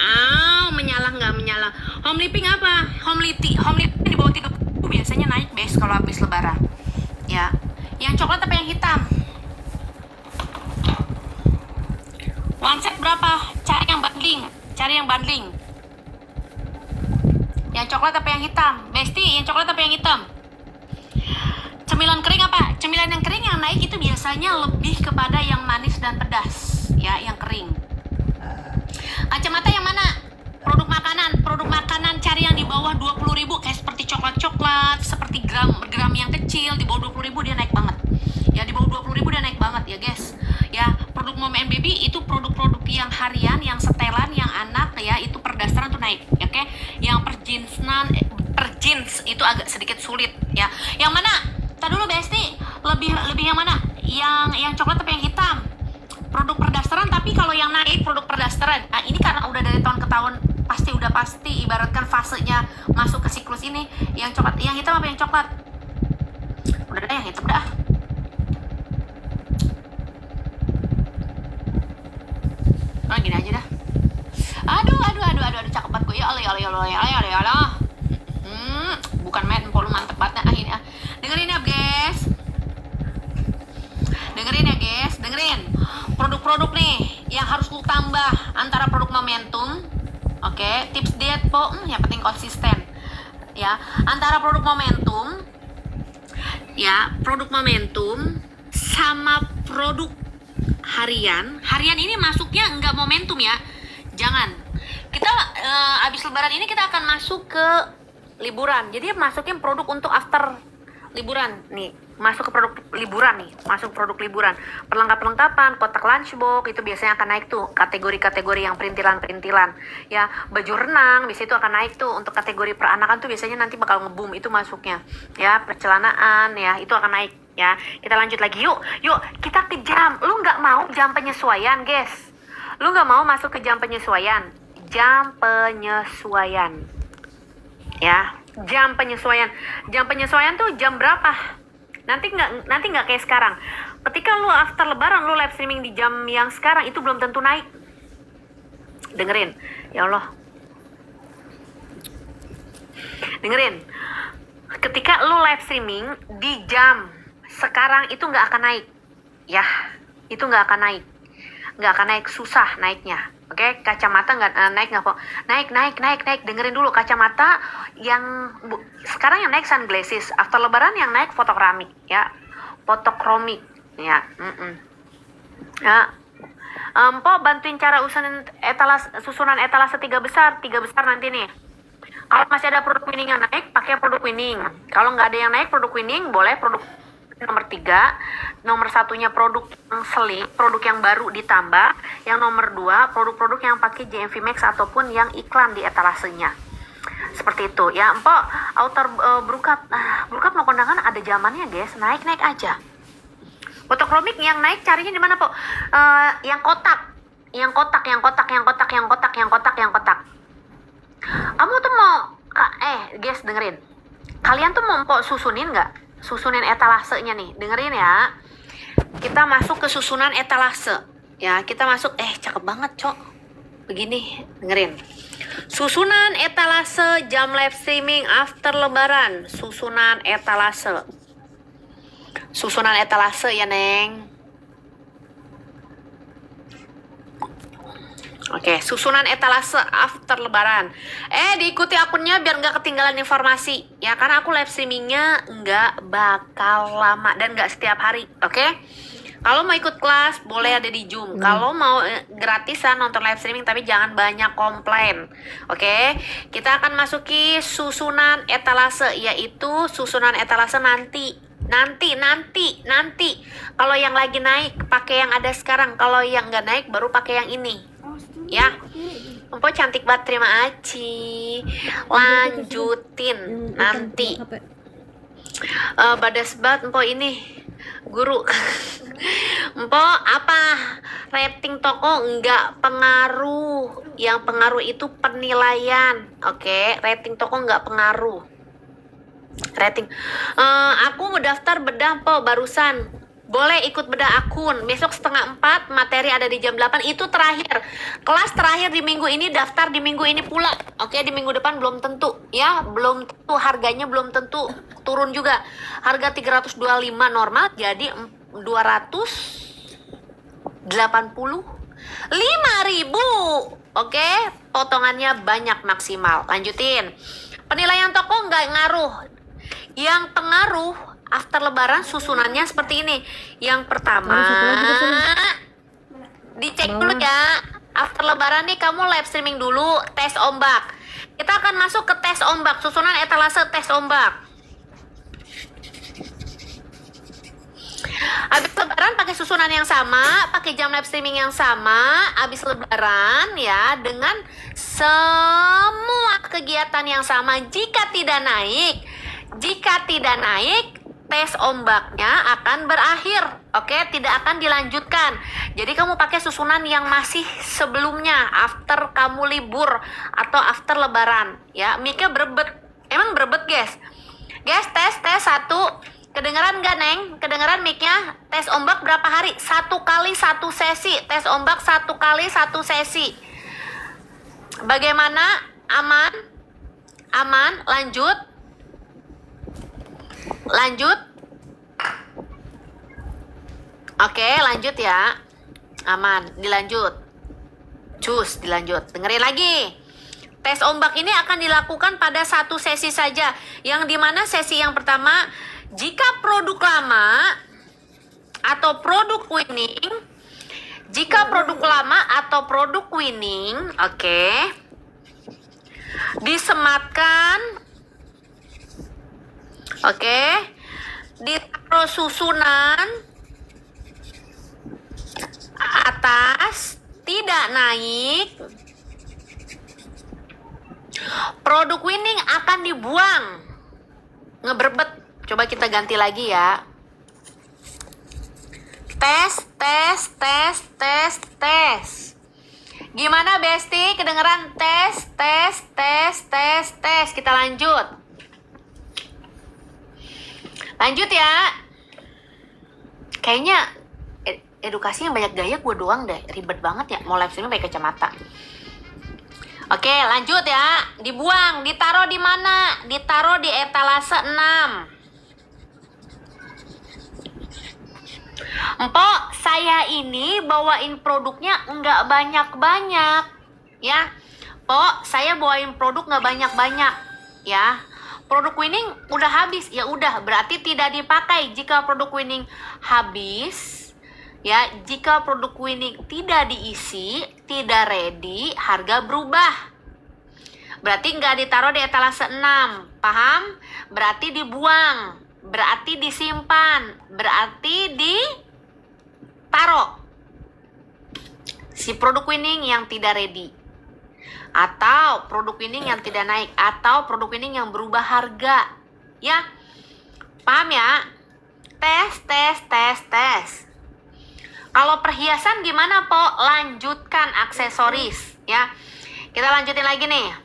Nggak menyala. Home living apa? Home living di bawah 30 biasanya naik best kalau habis Lebaran. Ya. Yang coklat apa yang hitam? One set berapa? Cari yang bundling. Yang coklat apa yang hitam? Besti, yang coklat apa yang hitam? Cemilan kering apa? Cemilan yang kering yang naik itu biasanya lebih kepada yang manis dan pedas, ya, yang kering. Kacamata yang mana? Produk makanan cari yang di bawah 20.000, kayak seperti coklat, seperti gram yang kecil di bawah 20.000 dia naik banget. Ya, di bawah 20.000 dia naik banget ya, guys. Ya, produk mom and baby itu produk-produk yang harian, yang setelan, yang anak ya, itu per dasaran tuh naik, oke? Yang per jeans itu agak sedikit sulit ya. Yang mana? Tadi dulu Besti, lebih yang mana? Yang coklat apa yang hitam? Produk perdastaran, tapi kalau yang naik produk perdastaran. Ini karena udah dari tahun ke tahun pasti ibaratkan fasenya masuk ke siklus ini. Yang coklat, yang hitam apa yang coklat? Udah deh, yang hitam dah. Gini aja dah. Aduh, cakep banget gue. Ya Allah. Bukan main, lu mantep banget nah ini. Dengerin ya, guys. Dengerin. Produk-produk nih yang harus momentum. Oke, tips diet po, yang penting konsisten. Ya, antara produk momentum, ya, produk momentum sama produk harian. Harian ini masuknya enggak momentum ya. Jangan. Kita abis lebaran ini kita akan masuk ke liburan. Jadi masukin produk untuk after liburan nih. Masuk ke produk liburan nih, masuk produk liburan. Perlengkapan, kotak lunchbox itu biasanya akan naik tuh kategori-kategori yang perintilan-perintilan. Ya, baju renang biasanya itu akan naik tuh untuk kategori peranakan tuh biasanya nanti bakal nge-boom itu masuknya. Ya, percelanaan ya, itu akan naik ya. Kita lanjut lagi yuk. Yuk, kita ke jam. Lu nggak mau jam penyesuaian, guys? Lu nggak mau masuk ke jam penyesuaian? Jam penyesuaian. Ya, jam penyesuaian. Jam penyesuaian tuh jam berapa? Nanti nggak kayak sekarang. Ketika lu after lebaran lu live streaming di jam yang sekarang itu belum tentu naik. Dengerin, ya Allah. Dengerin. Ketika lu live streaming di jam sekarang itu nggak akan naik. Ya, itu nggak akan naik. Nggak akan naik, susah naiknya. Oke, kacamata nggak naik nggak kok. Naik. Dengerin dulu, kacamata yang sekarang yang naik sunglasses. After lebaran yang naik fotokeramik ya, fotokromik ya. Ya. Mpok bantuin cara susunan etalase tiga besar nanti nih. Kalau masih ada produk winning yang naik, pakai produk winning. Kalau nggak ada yang naik produk winning, boleh produk nomor 3, nomor satunya produk yang seling, produk yang baru ditambah. Yang nomor 2, produk-produk yang pakai JMV Max ataupun yang iklan di etalasenya. Seperti itu ya, Mpok. Outer Brukap mau kondangan ada zamannya, guys. Naik aja. Fotokromik yang naik carinya di mana, Pok? Yang kotak. Kamu tuh mau guys dengerin. Kalian tuh mau Mpok susunin nggak? Susunin etalasenya nih, dengerin ya. Kita masuk ke susunan etalase. Ya, kita masuk, cakep banget, Cok. Begini, dengerin. Susunan etalase jam live streaming after lebaran. Susunan etalase ya, Neng. Oke, susunan etalase after lebaran. Diikuti akunnya biar nggak ketinggalan informasi. Ya, karena aku live streamingnya nggak bakal lama dan nggak setiap hari. Oke? Kalau mau ikut kelas, boleh ada di Zoom. Kalau mau gratisan nonton live streaming, tapi jangan banyak komplain. Oke? Kita akan masuki susunan etalase, yaitu susunan etalase nanti. Kalau yang lagi naik, pakai yang ada sekarang. Kalau yang nggak naik, baru pakai yang ini. Ya, Mpok cantik banget, terima Aci. Lanjutin nanti. Badas banget Mpok ini, guru. Mpok apa? Rating toko nggak pengaruh. Yang pengaruh itu penilaian. Oke, rating toko nggak pengaruh. Rating. Aku mau daftar bedah Mpok barusan. Boleh ikut bedah akun. Besok 3:30 materi ada di jam 8. Itu terakhir. Kelas terakhir di minggu ini, daftar di minggu ini pula. Oke, di minggu depan belum tentu. Ya, belum tentu. Harganya belum tentu. Turun juga. Harga 325 normal jadi 285.000. Oke, potongannya banyak maksimal. Lanjutin. Penilaian toko nggak ngaruh. Yang pengaruh after lebaran susunannya seperti ini. Yang pertama, dicek dulu ya. After lebaran nih kamu live streaming dulu, tes ombak. Kita akan masuk ke tes ombak, susunan etalase tes ombak. Habis lebaran pakai susunan yang sama, pakai jam live streaming yang sama. Habis lebaran ya, dengan semua kegiatan yang sama. Jika tidak naik, tes ombaknya akan berakhir. Oke, tidak akan dilanjutkan. Jadi kamu pakai susunan yang masih sebelumnya, after kamu libur atau after lebaran. Ya, mic-nya berebet. Emang berebet, guys? Guys, tes 1. Kedengeran gak, Neng? Kedengeran mic-nya? Tes ombak berapa hari? 1 kali 1 sesi. Tes ombak 1 kali 1 sesi. Bagaimana? Aman? Lanjut. Oke, lanjut ya. Aman, dilanjut. Cus, dilanjut. Dengerin lagi. Tes ombak ini akan dilakukan pada satu sesi saja. Yang dimana sesi yang pertama, jika produk lama atau produk winning, oke, disematkan, oke, ditaruh susunan atas, tidak naik, produk winning akan dibuang. Ngeberbet. Coba kita ganti lagi ya. Tes. Gimana Besti? Kedengeran? Tes. Kita lanjut. Lanjut ya. Kayaknya edukasi yang banyak gaya gue doang deh. Ribet banget ya. Mau live streaming pakai kacamata. Oke, lanjut ya. Dibuang, ditaruh di mana? Ditaruh di etalase 6. Empok, saya ini bawain produknya nggak banyak-banyak. Ya, Pok, saya bawain produk nggak banyak-banyak. Ya, produk winning udah habis. Ya udah, berarti tidak dipakai. Jika produk winning habis, ya, jika produk winning tidak diisi, tidak ready, harga berubah. Berarti nggak ditaruh di etalase 6. Paham? Berarti dibuang. Berarti disimpan. Berarti ditaruh. Si produk winning yang tidak ready. Atau produk winning yang tidak naik. Atau produk winning yang berubah harga. Ya? Paham ya? Tes. Kalau perhiasan gimana, Po? Lanjutkan aksesoris, ya. Kita lanjutin lagi nih.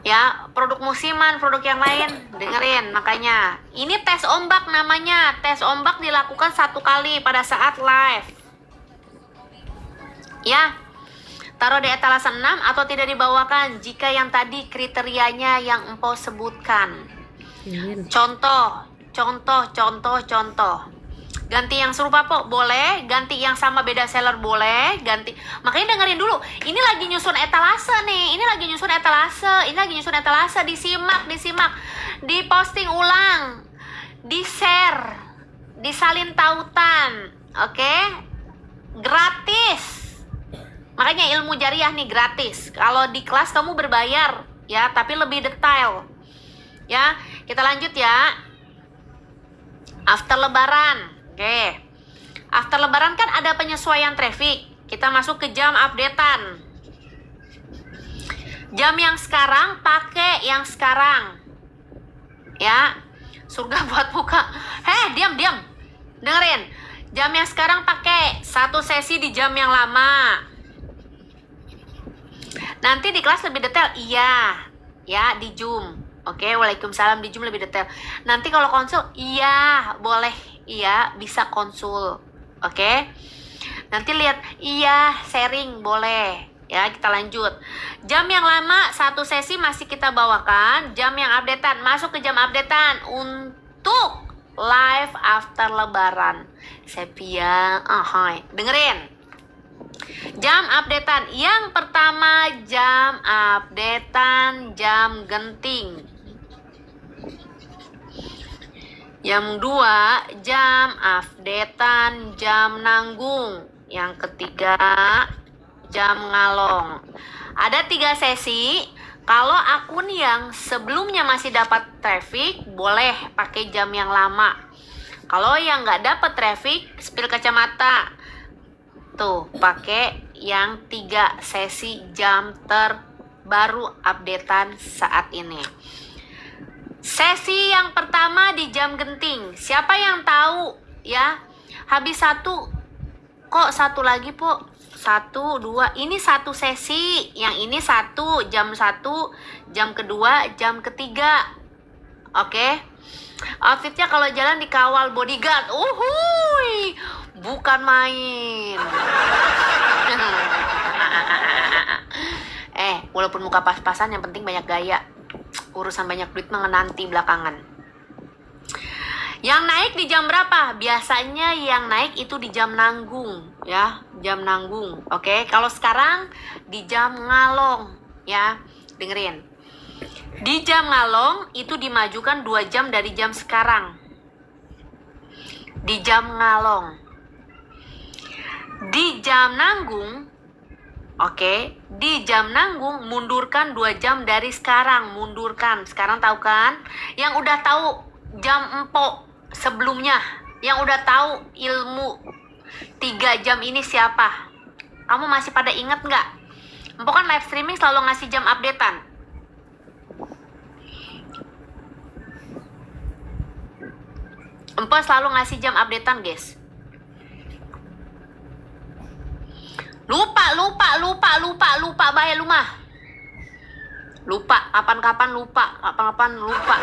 Ya, produk musiman, produk yang lain, dengerin makanya. Ini tes ombak namanya. Tes ombak dilakukan 1 kali pada saat live. Ya. Taruh di etalase 6 atau tidak dibawakan jika yang tadi kriterianya yang Empo sebutkan. Contoh. Ganti yang serupa, Po, boleh. Ganti yang sama beda seller, boleh. Ganti. Makanya dengerin dulu. Ini lagi nyusun etalase nih. Ini lagi nyusun etalase. Disimak. Diposting ulang. Di-share. Disalin tautan. Oke? Gratis. Makanya ilmu jariah nih gratis. Kalau di kelas kamu berbayar. Ya, tapi lebih detail. Ya, kita lanjut ya. After lebaran. Oke, after lebaran kan ada penyesuaian traffic. Kita masuk ke jam updatean. Jam yang sekarang pakai yang sekarang. Ya, surga buat buka. Diam. Dengerin. Jam yang sekarang pakai 1 sesi di jam yang lama. Nanti di kelas lebih detail. Iya, ya di Zoom. Oke, waalaikumsalam, di Zoom lebih detail. Nanti kalau konsul, iya boleh. Iya, bisa konsul. Oke. Nanti lihat, iya sharing boleh. Ya, kita lanjut. Jam yang lama 1 sesi masih kita bawakan. Jam yang updatean, masuk ke jam updatean untuk live after lebaran. Sepia, dengerin. Jam updatean. Yang pertama jam updatean, jam genting. Yang 2 jam updatean, jam nanggung. Yang ketiga jam ngalong. Ada 3 sesi. Kalau akun yang sebelumnya masih dapat traffic, boleh pakai jam yang lama. Kalau yang nggak dapat traffic, spill kacamata. Tuh, pakai yang 3 sesi jam terbaru updatean saat ini. Sesi yang pertama di jam genting. Siapa yang tahu ya? Habis 1, kok 1 lagi, Po? 1, 2. Ini 1 sesi. Yang ini 1, jam 1, jam kedua, jam ketiga. Oke? Outfitnya kalau jalan dikawal bodyguard. Uhuy, bukan main. Walaupun muka pas-pasan, yang penting banyak gaya. Urusan banyak duit mah nanti belakangan. Yang naik di jam berapa? Biasanya yang naik itu di jam nanggung, ya, jam nanggung. Oke, kalau sekarang di jam ngalong, ya, dengerin. Di jam ngalong itu dimajukan 2 jam dari jam sekarang. Di jam ngalong. Di jam nanggung, oke, di jam nanggung mundurkan 2 jam dari sekarang, mundurkan. Sekarang tahu kan? Yang udah tahu jam empok sebelumnya, yang udah tahu ilmu 3 jam ini siapa? Kamu masih pada inget nggak? Empok kan live streaming selalu ngasih jam updatean. Empok selalu ngasih jam updatean, guys. Lupa bahaya lu mah. Lupa, kapan-kapan lupa, kapan-kapan lupa.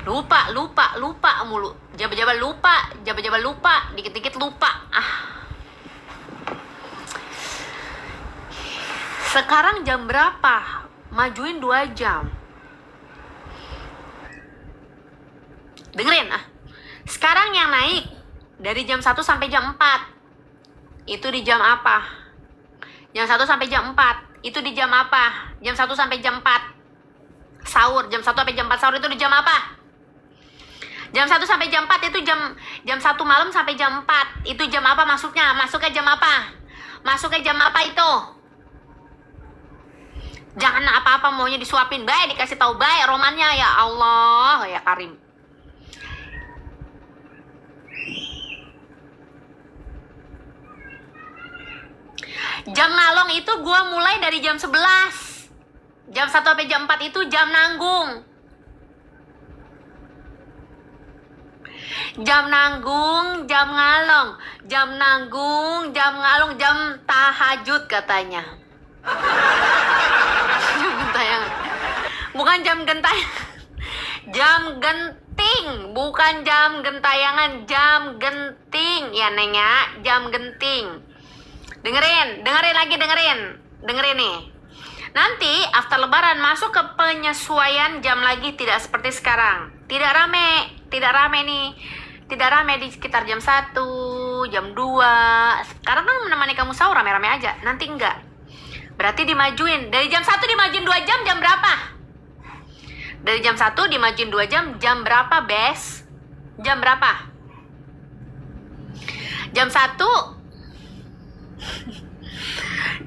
Lupa mulu. Jaba-jaba lupa, dikit-dikit lupa. Sekarang jam berapa? Majuin 2 jam. Dengerin Sekarang yang naik dari jam 1 sampai jam 4. Itu di jam apa? Jam 1 sampai jam 4. Itu di jam apa? Jam 1 sampai jam 4. Sahur, jam 1 sampai jam 4 sahur itu di jam apa? Jam 1 sampai jam 4 itu jam 1 malam sampai jam 4. Itu jam apa masuknya? Masuknya jam apa? Masuknya jam apa itu? Jangan apa-apa maunya disuapin, baik dikasih tahu baik romannya, ya Allah, ya Karim. Jam ngalong itu gua mulai dari jam 11. Jam 1 sampai jam 4 itu jam nanggung. Jam nanggung, jam ngalong. Jam nanggung, jam ngalong, jam tahajud katanya. Jam gentayangan. Bukan jam gentayangan. Jam genting, bukan jam gentayangan, jam genting. Ya Neng ya, jam genting. Dengerin nih. Nanti after lebaran masuk ke penyesuaian jam lagi, tidak seperti sekarang. Tidak rame nih. Tidak rame di sekitar jam 1, jam 2. Sekarang kan menemani kamu sahur rame-rame aja. Nanti enggak. Berarti dimajuin. Dari jam 1 dimajuin 2 jam, jam berapa? Dari jam 1 dimajuin 2 jam, jam berapa, Bes? Jam berapa? Jam 1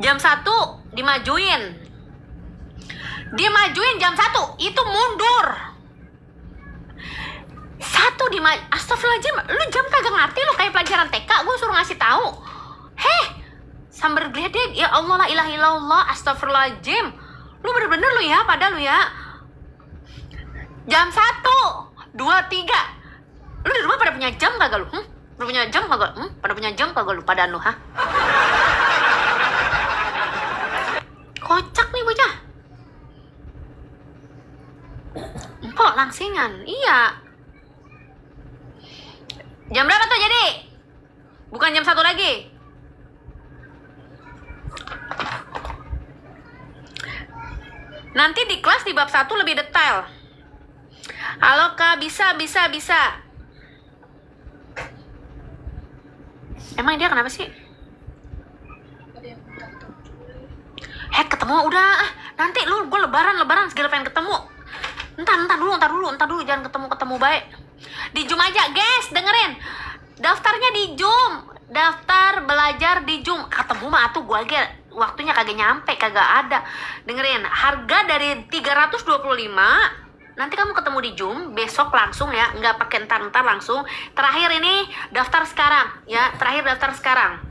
jam 1 dimajuin jam 1 itu mundur 1 astagfirullahaladzim, lu jam kagak ngerti lu, kayak pelajaran TK gue suruh ngasih tahu. Sambar gledek, ya Allah, la ilaha illallah, astagfirullahaladzim, lu bener-bener lu ya, pada lu ya. Jam 1, 2, 3 lu di rumah pada punya jam kagak lu? Pada punya jam kagak lu pada lu, Kocak nih bocah. Empok langsingan, iya. Jam berapa tuh jadi? Bukan jam 1 lagi. Nanti di kelas di bab 1 lebih detail. Halo Kak, bisa. Emang dia kenapa sih? Ketemu udah. Nanti lu, gue lebaran segala pengen ketemu. Entar dulu, jangan ketemu baik. Di Zoom aja, guys, dengerin. Daftarnya di Zoom. Daftar belajar di Zoom. Ketemu mah atuh gua aja waktunya kagak nyampe, kagak ada. Dengerin, harga dari 325. Nanti kamu ketemu di Zoom besok langsung ya, nggak pakai entar langsung. Terakhir ini daftar sekarang ya, daftar sekarang.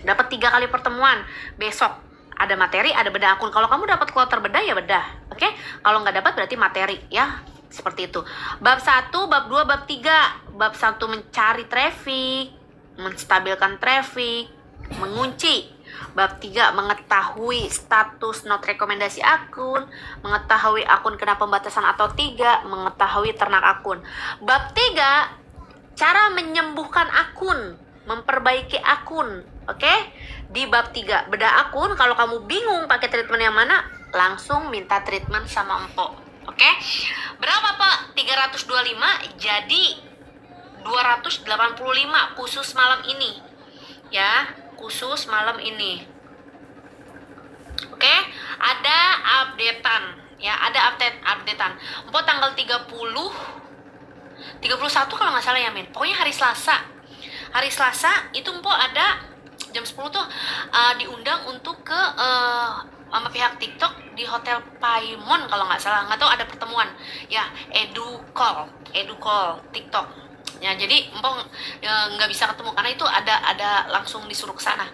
Dapat 3 kali pertemuan. Besok ada materi, ada bedah akun. Kalau kamu dapat kloter bedah ya bedah, oke? Kalau nggak dapat berarti materi ya, seperti itu. Bab 1, bab 2, bab 3. Bab 1 mencari traffic, menstabilkan traffic, mengunci. Bab 3 mengetahui status not rekomendasi akun, mengetahui akun kena pembatasan atau tidak, mengetahui ternak akun. Bab 3 cara menyembuhkan akun, memperbaiki akun, oke? Di bab 3 bedah akun. Kalau kamu bingung pakai treatment yang mana, langsung minta treatment sama Empok, oke? Oke. Berapa, Pak? 325 jadi 285 khusus malam ini. Ya, khusus malam ini. Oke, ada updatean. Ya, ada updatean. Empok tanggal 31 kalau nggak salah ya, Min. Pokoknya hari Selasa. Hari Selasa itu Empok ada jam 10 tuh diundang untuk ke sama pihak TikTok di Hotel Paimon kalau nggak salah. Nggak tahu ada pertemuan. Ya, edu call TikTok. Ya, jadi Empok nggak bisa ketemu karena itu ada langsung disuruh ke sana.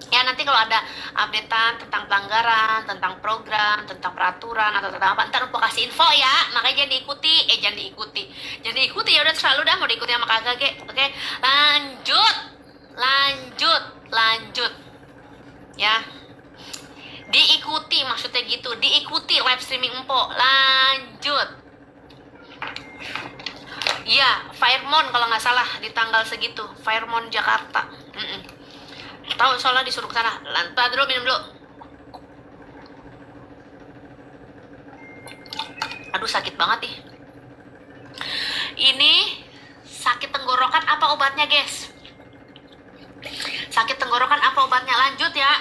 Ya, nanti kalau ada updatean tentang pelanggaran, tentang program, tentang peraturan atau tentang apa, ntar Empok kasih info ya. Makanya jangan diikuti. Ya udah terserah lu dah mau diikuti sama kagak ge. Oke, lanjut. Ya. Diikuti maksudnya gitu, diikuti live streaming Empok. Lanjut. Iya, Firemon kalau nggak salah di tanggal segitu, Firemon Jakarta. Tahu soalnya disuruh ke sana. Lantas dulu, minum dulu. Aduh, sakit banget nih. Ini sakit tenggorokan, apa obatnya, guys? Sakit tenggorokan apa obatnya? Lanjut ya.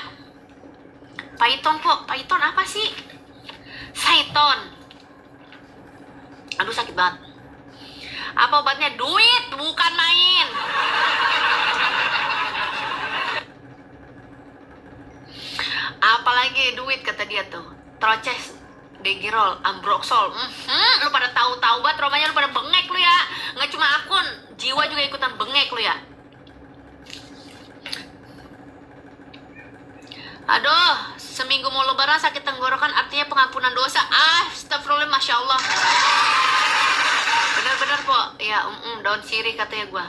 Python kok. Python apa sih? Saiton. Aduh, sakit banget. Apa obatnya? Duit, bukan main. Apalagi duit kata dia tuh. Troches, Degirol, Ambroxol. Lu pada tahu banget romanya, lu pada bengek lu ya. Nggak cuma akun, jiwa juga ikutan bengek lu ya. Aduh, seminggu mau lebaran sakit tenggorokan artinya pengampunan dosa. Astagfirullah, Masya Allah. Bener-bener po. Ya, daun sirih katanya gua.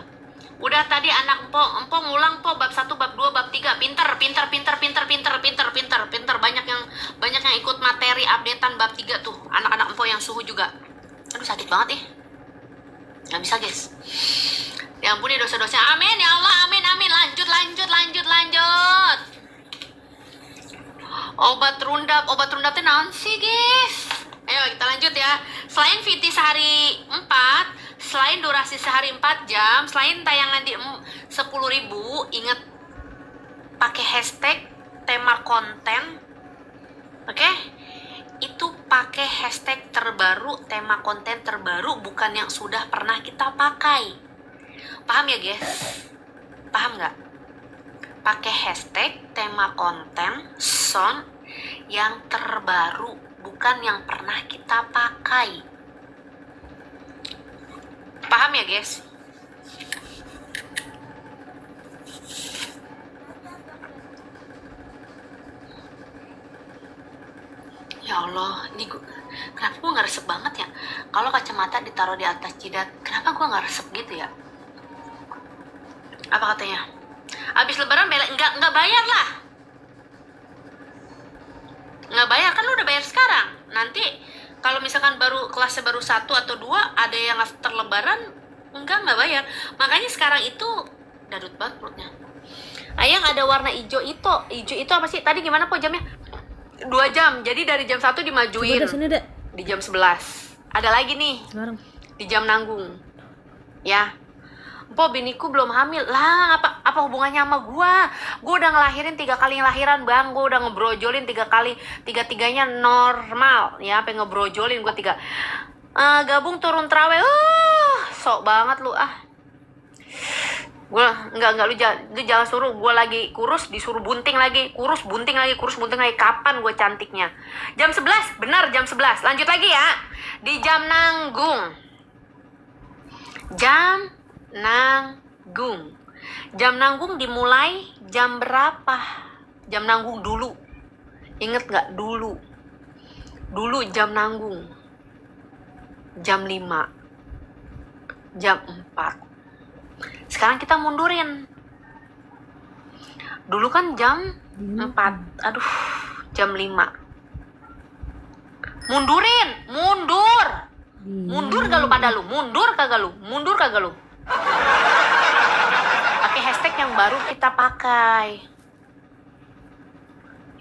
Udah tadi anak empok ngulang po bab 1, bab 2, bab 3. Pinter. Banyak yang ikut materi updatean bab 3 tuh. Anak-anak empok yang suhu juga. Aduh, sakit banget nih. Nggak bisa, guys. Ya ampun ya dosa-dosa. Amin ya Allah, amin. Lanjut. Obat rundapnya naon sih, guys? Ayo kita lanjut ya. Selain VT sehari 4, selain durasi sehari 4 jam, selain tayangan di 10.000, ingat pakai hashtag tema konten. Oke? Itu pakai hashtag terbaru, tema konten terbaru, bukan yang sudah pernah kita pakai. Paham ya, guys? Paham nggak? Pakai hashtag tema konten sound yang terbaru, bukan yang pernah kita pakai. Paham ya, guys? Ya Allah, ini kenapa gue nggak resep banget ya? Kalau kacamata ditaruh di atas jidat, kenapa gue nggak resep gitu ya? Apa katanya? Abis lebaran nggak bayar lah. Nggak bayar kan, lu udah bayar sekarang. Nanti kalau misalkan kelasnya baru 1 atau 2, ada yang after lebaran nggak bayar. Makanya sekarang itu dadut banget perutnya. Ayang ada warna hijau itu apa sih? Tadi gimana po jamnya? 2 jam. Jadi dari jam 1 dimajuin. Coba sini, Dek. Di jam 11. Ada lagi nih. Sekarang. Di jam nanggung. Ya. Po, biniku belum hamil. Lah, apa hubungannya sama gua? Gua udah ngelahirin 3 kali ngelahiran, Bang. Gua udah ngebrojolin 3 kali. 3-tiganya normal. Ya, sampai ngebrojolin gua 3. Gabung turun traweh. Sok banget lu Gua enggak, lu jangan suruh gua lagi kurus disuruh bunting lagi. Kurus bunting lagi. Kapan gua cantiknya? Jam 11, benar jam 11. Lanjut lagi ya. Di jam nanggung. Jam nanggung dimulai jam berapa? Jam nanggung dulu. Ingat nggak dulu? Dulu jam nanggung. Jam 5. Jam 4. Sekarang kita mundurin. Dulu kan jam 4. Aduh, jam 5. Mundur. Mundur gak lu pada lu? Mundur kagak lu? Pakai hashtag yang baru kita pakai.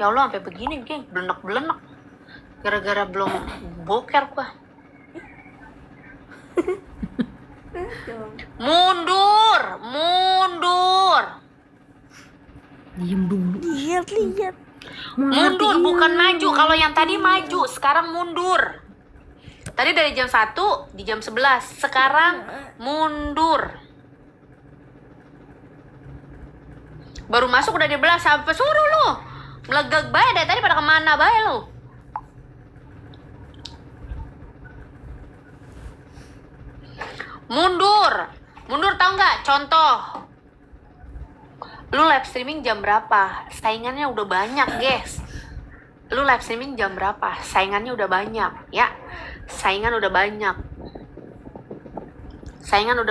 Ya Allah, sampai begini, geng. Belenek. Gara-gara belum boker gua. Mundur. Diem dulu. Lihat. Mundur bukan maju. Kalau yang tadi maju, sekarang mundur. Tadi dari jam 1 di jam 11, sekarang mundur. Baru masuk udah dibelah, sampai suruh lu. Melegag bae dari tadi, pada kemana bae lu? Mundur tahu nggak? Contoh, lu live streaming jam berapa? Saingannya udah banyak, guys. Lu live streaming jam berapa? Saingannya udah banyak, ya. Saingan udah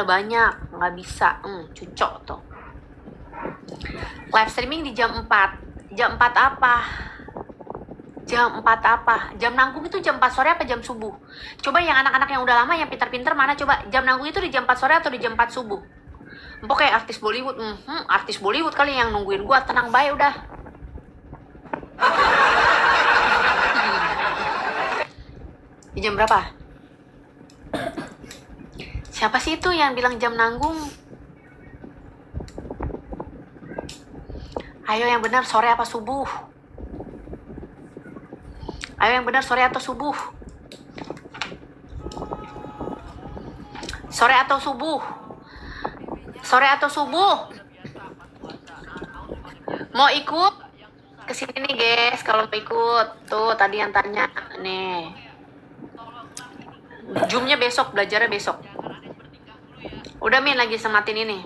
banyak, nggak bisa. Cucok tuh. Live streaming di jam 4. Jam 4 apa? Jam nanggung itu jam 4 sore apa jam subuh? Coba yang anak-anak yang udah lama, yang pintar-pintar mana coba? Jam nanggung itu di jam 4 sore atau di jam 4 subuh? Empok kayak artis Bollywood. Artis Bollywood kali yang nungguin gua. Tenang bae udah. Di jam berapa? Siapa sih itu yang bilang jam nanggung? Ayo yang benar, sore apa subuh? Ayo yang benar, sore atau subuh? Sore atau subuh? Mau ikut? Kesini nih guys, kalau mau ikut. Tuh tadi yang tanya nih. Zoomnya besok, belajarnya besok. Udah Min lagi sematin ini.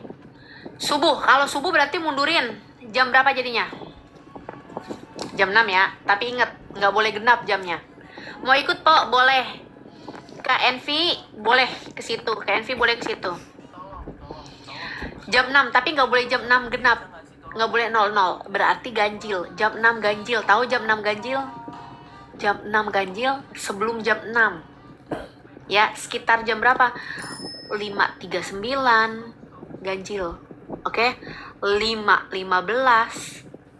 Subuh, kalau subuh berarti mundurin. Jam berapa jadinya? Jam 6 ya, tapi inget, nggak boleh genap jamnya. Mau ikut po, boleh. KNV boleh ke situ, Jam 6, tapi nggak boleh jam 6 genap. Nggak boleh 00, berarti ganjil. Jam 6 ganjil, tahu jam 6 ganjil? Jam 6 ganjil sebelum jam 6. Ya, sekitar jam berapa? 5.39 ganjil. Oke? 5.15.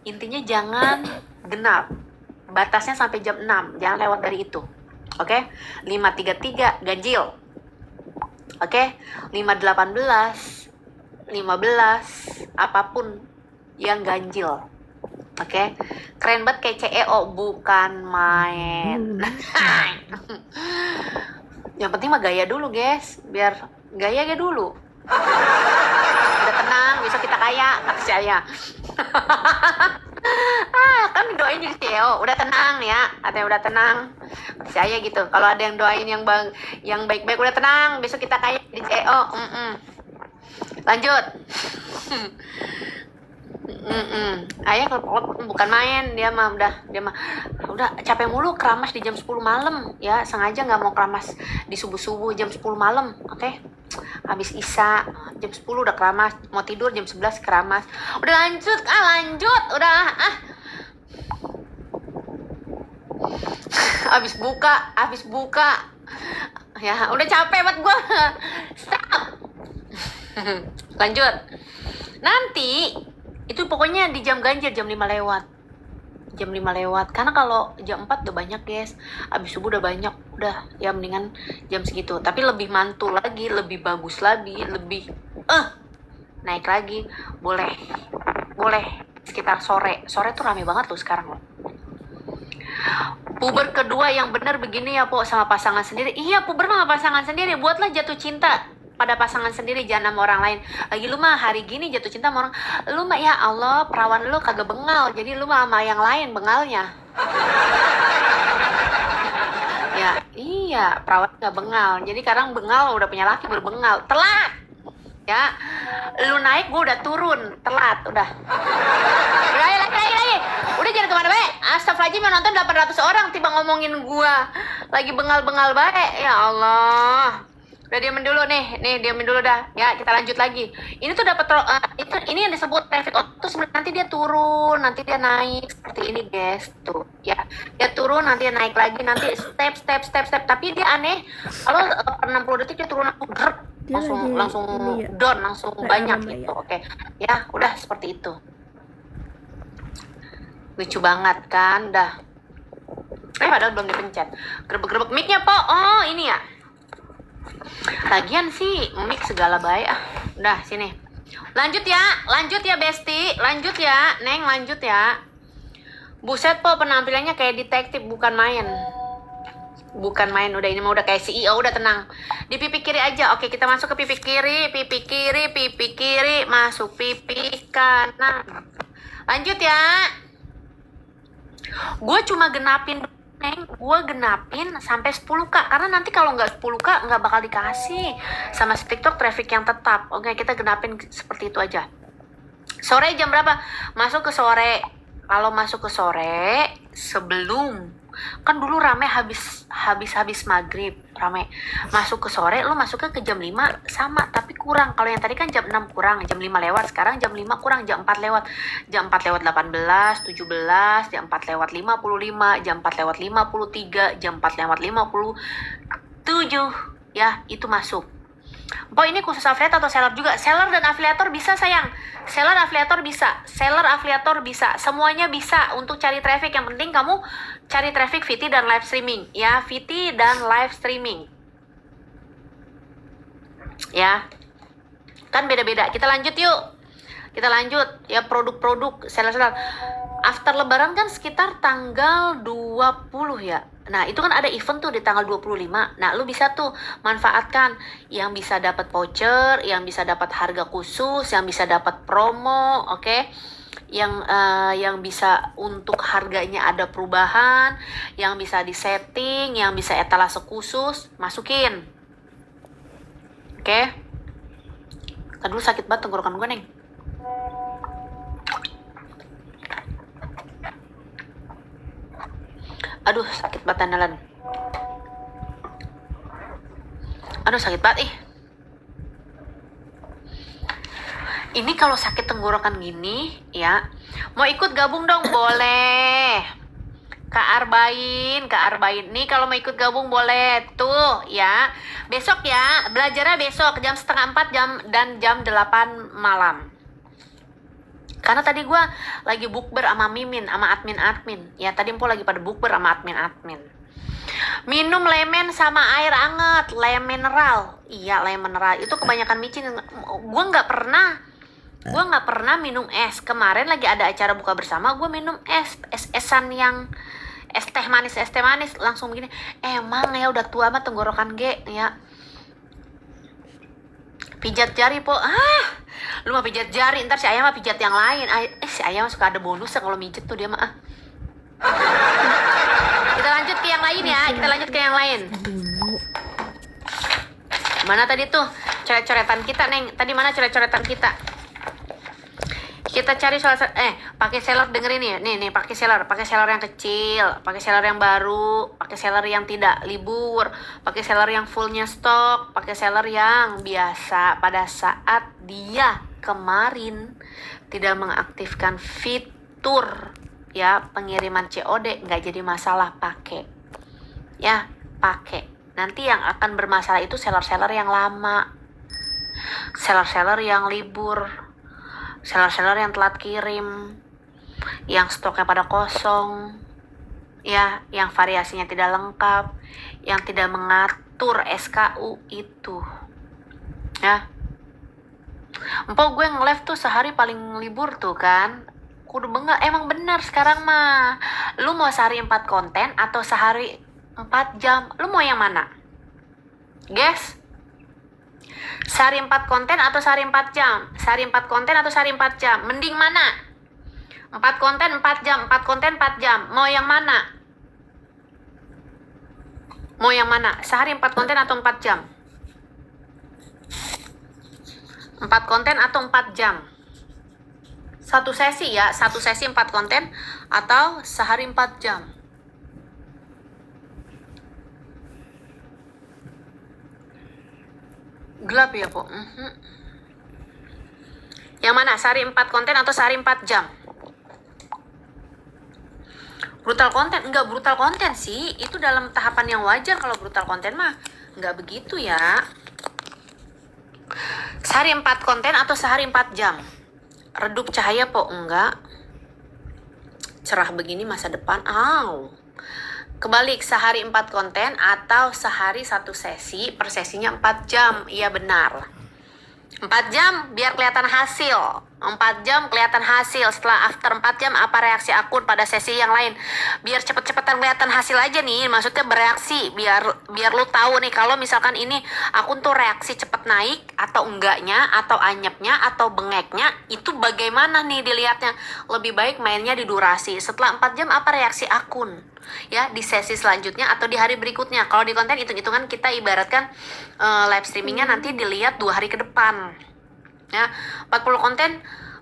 Intinya jangan genap. Batasnya sampai jam 6, jangan lewat dari itu. Oke? 5.33 ganjil. Oke? 5.18, 15, apapun yang ganjil. Oke? Keren banget kayak CEO, bukan main. Yang penting mah gaya dulu, guys. Biar gaya dulu. Udah tenang, besok kita kaya, kata saya. Kan doain jadi CEO, udah tenang ya, katanya udah tenang. Saya gitu, kalau ada yang doain yang baik-baik, udah tenang, besok kita kaya jadi CEO. Lanjut. Ayah kalau bukan main, dia mah udah capek mulu keramas di jam 10 malam ya, sengaja nggak mau keramas di subuh jam 10 malam. Oke? Habis Isya jam 10 udah keramas, mau tidur jam 11 keramas. Udah lanjut, udah habis buka ya, udah capek banget gua. Stop. Lanjut. Nanti itu pokoknya di jam ganjil, jam 5 lewat. Karena kalau jam 4 udah banyak, guys. Habis subuh udah banyak. Udah, ya mendingan jam segitu. Tapi lebih mantul lagi, lebih bagus lagi, lebih naik lagi. Boleh. Sekitar sore. Sore tuh rame banget loh sekarang loh. Puber kedua yang benar begini ya, Po, sama pasangan sendiri. Iya, puber sama pasangan sendiri. Buatlah jatuh cinta pada pasangan sendiri, jangan sama orang lain. Lagi lu mah hari gini jatuh cinta sama orang, lu mah ya Allah, perawan lu kagak bengal, jadi lu mah sama yang lain bengalnya. Ya iya, perawan gak bengal, jadi sekarang bengal udah punya laki berbengal, telat ya. Lu naik gue udah turun, telat udah lagi. Udah jangan kemana baik. Astagfirullahaladzim, yang nonton 800 orang tiba ngomongin gua lagi bengal-bengal baik. Ya Allah. Udah diamin dulu nih diamin dulu dah. Ya, kita lanjut lagi. Ini tuh dapat ini yang disebut traffic terus nanti dia turun, nanti dia naik seperti ini, guys. Tuh, ya. Dia turun, nanti dia naik lagi, nanti step. Tapi dia aneh. Kalau per 60 detik dia turun langsung down, langsung banyak gitu. Oke. Ya, udah seperti itu. Lucu banget kan, dah. Padahal belum dipencet. Grebek-grebek mic-nya, Po. Oh, ini ya. Lagian sih mic segala baik ah. Udah, sini. Lanjut ya, Besti. Lanjut ya, Neng, lanjut ya. Buset, Po, penampilannya kayak detektif, bukan main. Bukan main, udah ini mah udah kayak CEO, udah tenang. Di pipi kiri aja. Oke, kita masuk ke pipi kiri, masuk pipi kanan. Lanjut ya. Gue cuma genapin, Neng. Gue genapin sampai 10K. Karena nanti kalau nggak 10K, nggak bakal dikasih sama si TikTok traffic yang tetap. Oke, kita genapin seperti itu aja. Sore jam berapa? Masuk ke sore. Kalau masuk ke sore, sebelum kan dulu rame habis maghrib rame, masuk ke sore, lu masuknya ke jam 5 sama tapi kurang. Kalau yang tadi kan jam 6 kurang, jam 5 lewat, sekarang jam 5 kurang, jam 4 lewat, jam 4 lewat 18, 17, jam 4 lewat 55, jam 4 lewat 53, jam 4 lewat 57 ya, itu masuk. Po, ini khusus affiliate atau seller juga? Seller dan afiliator bisa, sayang. Seller afiliator bisa, semuanya bisa untuk cari traffic. Yang penting kamu cari traffic VT dan live streaming ya, VT dan live streaming ya, kan beda-beda. Kita lanjut ya, produk-produk seller. After lebaran kan sekitar tanggal 20 ya. Nah, itu kan ada event tuh di tanggal 25. Nah, lu bisa tuh manfaatkan yang bisa dapat voucher, yang bisa dapat harga khusus, yang bisa dapat promo, oke? Yang bisa untuk harganya ada perubahan, yang bisa disetting, yang bisa etalase khusus, masukin. Oke? Kan dulu sakit banget tenggorokan gue, Neng. Aduh, sakit banget andalan. Aduh, sakit banget Ini kalau sakit tenggorokan gini ya, mau ikut gabung dong, boleh. Kak Arbain. Nih kalau mau ikut gabung boleh tuh ya. Besok ya, belajarnya besok jam 3:30 dan jam 8 malam. Karena tadi gue lagi bukber sama Mimin, sama admin. Ya tadi Empo lagi pada bukber sama admin. Minum lemon sama air anget, lem mineral. Iya, lem mineral. Itu kebanyakan micin. Gue nggak pernah minum es. Kemarin lagi ada acara buka bersama, gue minum esan yang es teh manis langsung begini. Emang ya udah tua mah tenggorokan ya. Pijat jari, Po. Lu mah pijat jari, ntar si Ayah mah pijat yang lain. Si Ayah mah suka ada bonusnya kalau mijet tuh dia mah. Kita lanjut ke yang lain ya. Mana tadi tuh coret-coretan kita, Neng? Tadi mana coret-coretan kita? Kita cari pakai seller, dengerin nih pakai seller yang kecil, pakai seller yang baru, pakai seller yang tidak libur, pakai seller yang fullnya stok, pakai seller yang biasa pada saat dia kemarin tidak mengaktifkan fitur ya pengiriman COD, nggak jadi masalah, pakai. Nanti yang akan bermasalah itu seller-seller yang lama, seller-seller yang libur, seller-seller yang telat kirim, yang stoknya pada kosong, ya, yang variasinya tidak lengkap, yang tidak mengatur SKU itu, ya. Empok gue nge-live tuh sehari paling libur tuh kan, kudu bengak. Emang benar sekarang mah, lu mau sehari 4 konten atau sehari 4 jam, lu mau yang mana? Guys? Sehari 4 konten atau sehari 4 jam? Sehari 4 konten atau sehari 4 jam? Mending mana? 4 konten 4 jam, 4 konten 4 jam. Mau yang mana? Sehari 4 konten atau 4 jam? 4 konten atau 4 jam? Satu sesi 4 konten atau sehari 4 jam? Gelap ya, Po? Yang mana? Sehari 4 konten atau sehari 4 jam? Brutal konten? Enggak brutal konten sih. Itu dalam tahapan yang wajar. Kalau brutal konten mah enggak begitu ya. Sehari 4 konten atau sehari 4 jam? Redup cahaya, Po? Enggak. Cerah begini masa depan. Kebalik, sehari 4 konten atau sehari 1 sesi, per sesinya 4 jam. Iya benar. 4 jam biar kelihatan hasil. 4 jam kelihatan hasil. Setelah after 4 jam apa reaksi akun pada sesi yang lain. Biar cepet-cepetan kelihatan hasil aja nih. Maksudnya bereaksi. Biar lu tahu nih kalau misalkan ini akun tuh reaksi cepet naik atau enggaknya, atau anyepnya, atau bengeknya, itu bagaimana nih dilihatnya. Lebih baik mainnya di durasi. Setelah 4 jam apa reaksi akun, ya, di sesi selanjutnya atau di hari berikutnya. Kalau di konten hitung-hitungan kita ibaratkan live streamingnya nanti dilihat 2 hari ke depan, ya. 40 konten,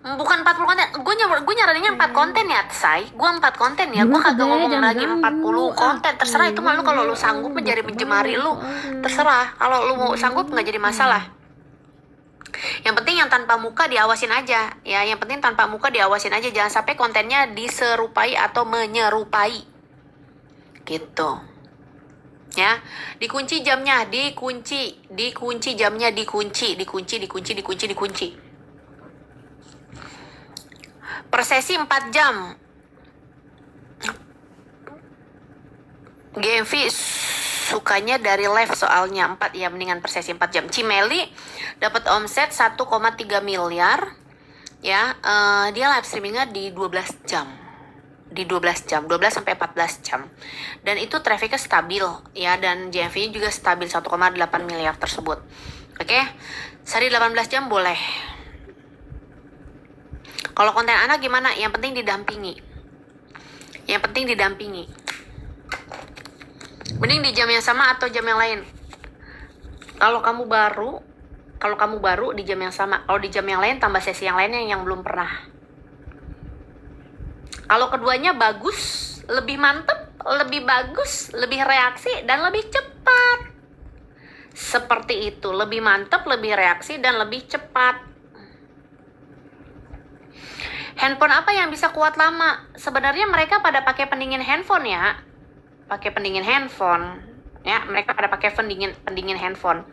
bukan 40 konten, gue nyaraninnya 4 konten ya, say. Gue 4 konten ya, gue kagak ngomong lagi 40 konten. Terserah itu malu, kalau lu sanggup menjadi jemari lu, terserah. Kalau lu mau sanggup nggak jadi masalah. Yang penting yang tanpa muka diawasin aja, ya. Yang penting tanpa muka diawasin aja, jangan sampai kontennya diserupai atau menyerupai, gitu, ya. Dikunci jamnya, dikunci jamnya, dikunci. Per sesi 4 jam. GMV sukanya dari live soalnya 4, ya mendingan per sesi 4 jam. Cimeli dapat omset 1,3 miliar, ya. Dia live streamingnya di 12 jam. 12 sampai 14 jam. Dan itu trafficnya stabil, ya, dan GMV-nya juga stabil 1,8 miliar tersebut. Oke. Sehari 18 jam boleh. Kalau konten anak gimana? Yang penting didampingi. Mending di jam yang sama atau jam yang lain. Kalau kamu baru di jam yang sama. Kalau di jam yang lain tambah sesi yang lainnya yang belum pernah. Kalau keduanya bagus, lebih mantep, lebih bagus, lebih reaksi, dan lebih cepat. Seperti itu, lebih mantep, lebih reaksi, dan lebih cepat. Handphone apa yang bisa kuat lama? Sebenarnya mereka pada pakai pendingin handphone, ya. Ya, mereka pada pakai pendingin handphone.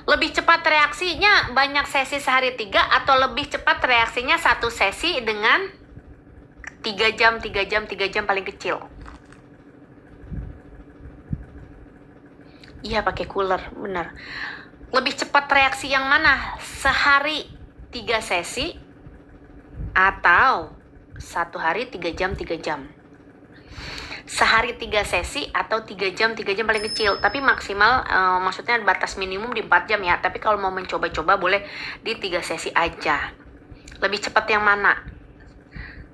Lebih cepat reaksinya banyak sesi sehari 3, atau lebih cepat reaksinya 1 sesi dengan 3 jam paling kecil. Iya, pakai cooler, benar. Lebih cepat reaksi yang mana? Sehari 3 sesi atau 1 hari 3 jam. Sehari 3 sesi atau 3 jam paling kecil. Tapi maksimal, maksudnya batas minimum di 4 jam ya. Tapi kalau mau mencoba-coba boleh di 3 sesi aja. Lebih cepat yang mana?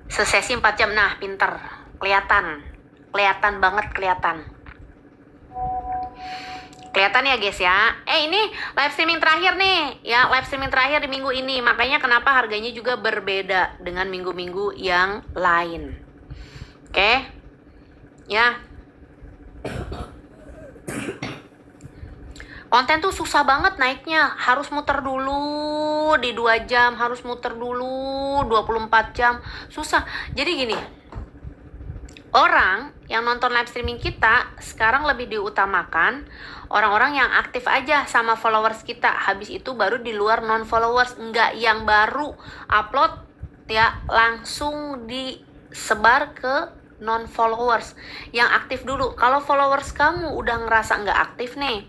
Sesesi 4 jam, nah pinter. Kelihatan banget. Kelihatan ya guys ya. Ini live streaming terakhir nih, ya, live streaming terakhir di minggu ini. Makanya kenapa harganya juga berbeda dengan minggu-minggu yang lain. Oke? Ya. Konten tuh susah banget naiknya. Harus muter dulu di 2 jam, harus muter dulu 24 jam. Susah. Jadi gini, orang yang nonton live streaming kita sekarang lebih diutamakan orang-orang yang aktif aja sama followers kita. Habis itu baru di luar non-followers. Enggak yang baru upload ya langsung disebar ke non-followers. Yang aktif dulu. Kalau followers kamu udah ngerasa nggak aktif nih,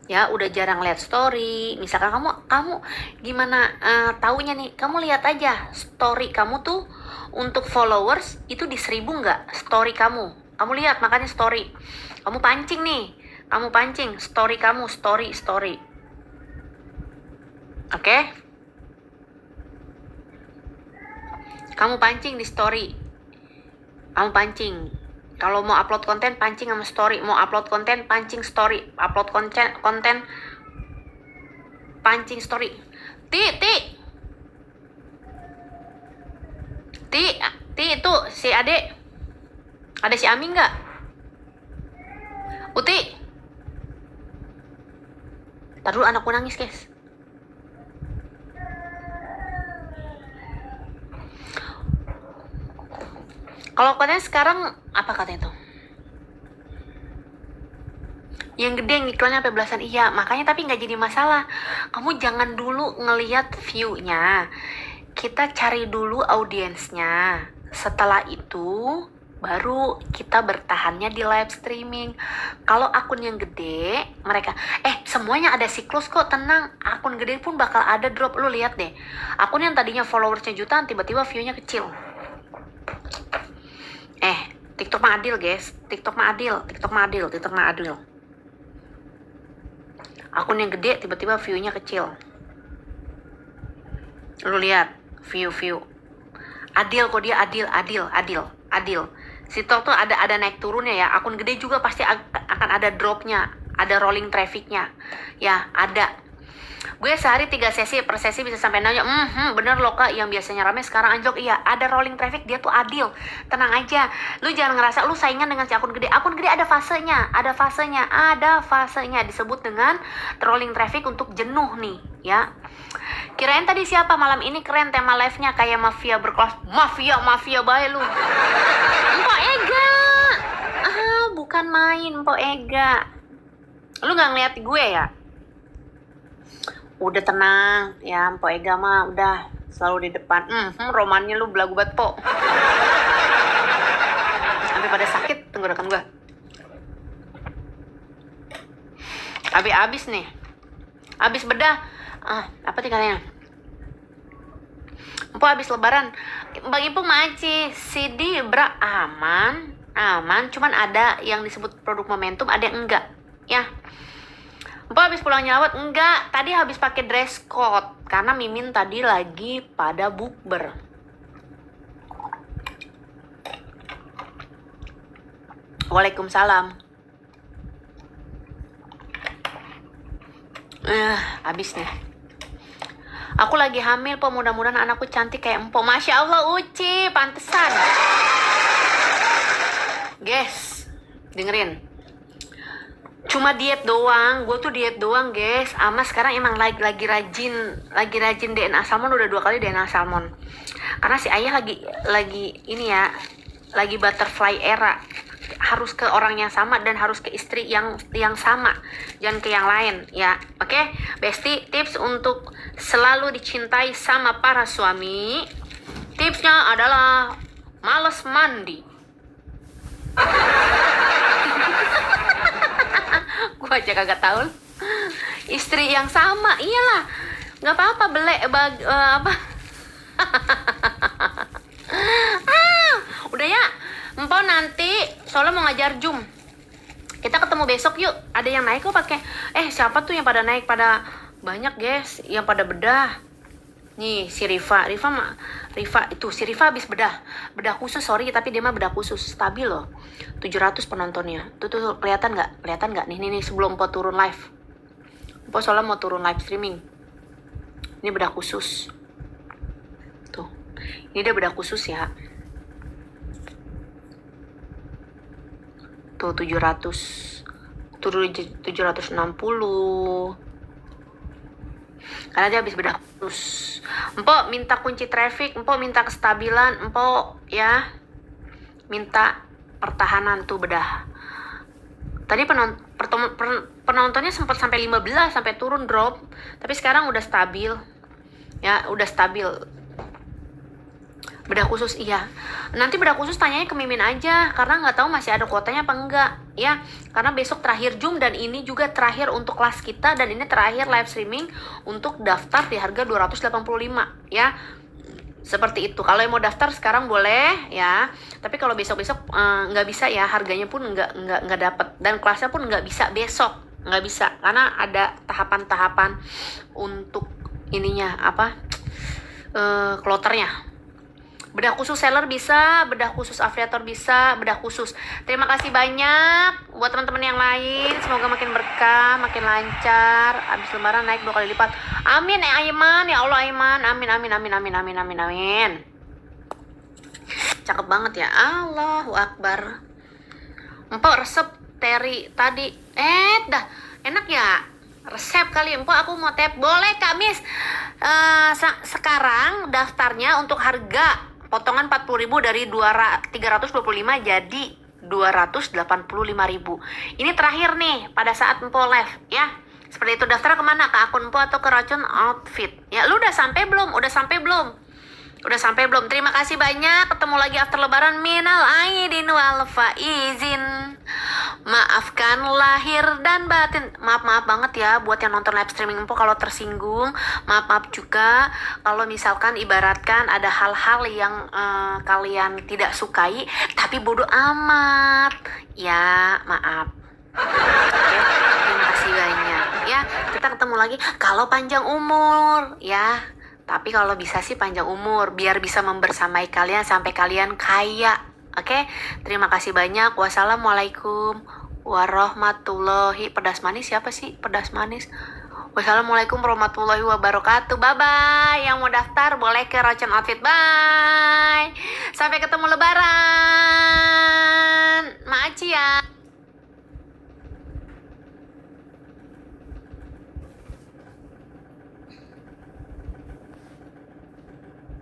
ya udah jarang lihat story. Misalkan kamu gimana taunya nih? Kamu lihat aja story kamu tuh untuk followers itu di 1000 nggak story kamu. Kamu lihat makanya story. Kamu pancing nih. Kamu pancing story kamu, story. Oke? Kamu pancing di story. Kamu pancing. Kalau mau upload konten pancing sama story. Mau upload konten pancing story. Upload konten pancing story. Ti itu si Ade. Ada si Ami nggak? Uti. Ntar dulu anakku nangis guys. Kalau katanya sekarang apa katanya tuh? Yang gede yang iklannya sampai belasan, iya makanya, tapi nggak jadi masalah. Kamu jangan dulu ngelihat view-nya, kita cari dulu audiensnya. Setelah itu baru kita bertahannya di live streaming. Kalau akun yang gede, mereka semuanya ada siklus kok, tenang. Akun gede pun bakal ada drop. Lu lihat deh, akun yang tadinya followersnya jutaan tiba-tiba view-nya kecil. TikTok mah adil guys, TikTok mah adil. Akun yang gede tiba-tiba view-nya kecil. Lu lihat view. Adil kok, dia adil. Si TikTok tuh ada naik turunnya ya. Akun gede juga pasti akan ada dropnya, ada rolling trafficnya. Ya, ada. Gue sehari 3 sesi, per sesi bisa sampai nanya, bener loh kak, yang biasanya rame sekarang anjlok. Iya, ada rolling traffic, dia tuh adil. Tenang aja, lu jangan ngerasa lu saingan dengan si akun gede. Akun gede ada fasenya, disebut dengan rolling traffic untuk jenuh nih, ya. Kirain tadi siapa malam ini keren tema live-nya kayak mafia berkelas. Mafia bae lu. Mpok Ega. Bukan main Mpok Ega. Lu nggak ngeliat gue ya? Udah tenang ya, Mpok Ega mah udah selalu di depan. Romannya lu belagu banget, Po. Sampai pada sakit tenggorokan gua. Abis nih. Abis bedah. Apa tinggalnya? Mpok abis lebaran. Bang Ipung maci. CD bra aman. Cuman ada yang disebut produk momentum, ada yang enggak. Ya. Mpok habis pulang nyelawat? Enggak, tadi habis pakai dress code karena Mimin tadi lagi pada bukber. Waalaikumsalam. Habis nih. Aku lagi hamil, Po. Mudah-mudahan anakku cantik kayak Empok. Masya Allah, Uci, pantesan. Guys, dengerin. Cuma diet doang, gue tuh diet doang guys. Ama sekarang emang lagi rajin DNA salmon, udah 2 kali DNA salmon. Karena si ayah lagi ini ya, lagi butterfly era. Harus ke orang yang sama dan harus ke istri yang sama, jangan ke yang lain ya. Oke, Besti, tips untuk selalu dicintai sama para suami. Tipsnya adalah males mandi. Gue aja kagak tahu. Istri yang sama, iyalah, nggak apa-apa apa. Udah ya, Empok nanti soalnya mau ngajar Zoom. Kita ketemu besok yuk. Ada yang naik kok pakai. Siapa tuh yang pada naik? Pada banyak guys, yang pada bedah. Nih si Rifa itu si Rifa habis bedah khusus, sorry tapi dia mah bedah khusus, stabil loh, 700 penontonnya. Tuh kelihatan nggak? Nih sebelum Po turun live. Po soalnya mau turun live streaming. Ini bedah khusus. Tuh, ini dia bedah khusus ya. Tuh 700, turun 760. Karena dia habis bedah khusus. Empok minta kunci traffic, Empok minta kestabilan, Empok ya minta pertahanan tuh bedah. Tadi penontonnya sempat sampai 15, sampai turun drop, tapi sekarang udah stabil. Ya, udah stabil. Bedah khusus iya. Nanti bedah khusus tanyanya ke Mimin aja, karena nggak tahu masih ada kuotanya apa enggak ya. Karena besok terakhir Zoom dan ini juga terakhir untuk kelas kita, dan ini terakhir live streaming untuk daftar di harga 285 ya. Seperti itu. Kalau yang mau daftar sekarang boleh ya. Tapi kalau besok-besok nggak bisa ya, harganya pun nggak dapat, dan kelasnya pun nggak bisa besok, nggak bisa karena ada tahapan-tahapan untuk ininya apa, kloternya. Bedah khusus seller bisa, bedah khusus afiliator bisa, bedah khusus. Terima kasih banyak buat teman-teman yang lain. Semoga makin berkah, makin lancar. Abis lebaran naik 2 kali lipat. Amin ya Aiman, ya Allah Aiman. Amin. Cakep banget ya. Allahu Akbar. Empok resep teri tadi. Dah enak ya. Resep kali Empok, aku mau tap. Boleh Kak Miss. Sekarang daftarnya untuk harga potongan 40.000 dari 325 jadi 285.000. Ini terakhir nih pada saat Empok live ya. Seperti itu. Daftar kemana? Ke akun Empok atau ke Racun Outfit? Ya, lu udah sampai belum? Udah sampai belum? Terima kasih banyak. Ketemu lagi after lebaran. Minal aidin wal faizin. Maafkan lahir dan batin. Maaf banget ya buat yang nonton live streaming Empo kalau tersinggung. Maaf juga kalau misalkan ibaratkan ada hal-hal yang kalian tidak sukai tapi bodoh amat. Ya, maaf. Oke, terima kasih banyak ya. Kita ketemu lagi kalau panjang umur ya. Tapi kalau bisa sih panjang umur biar bisa membersamai kalian sampai kalian kaya. Oke, terima kasih banyak. Wassalamualaikum warahmatullahi. Pedas manis siapa sih? Pedas manis. Wassalamualaikum warahmatullahi wabarakatuh. Bye bye. Yang mau daftar boleh ke Racun Outfit. Bye. Sampai ketemu lebaran.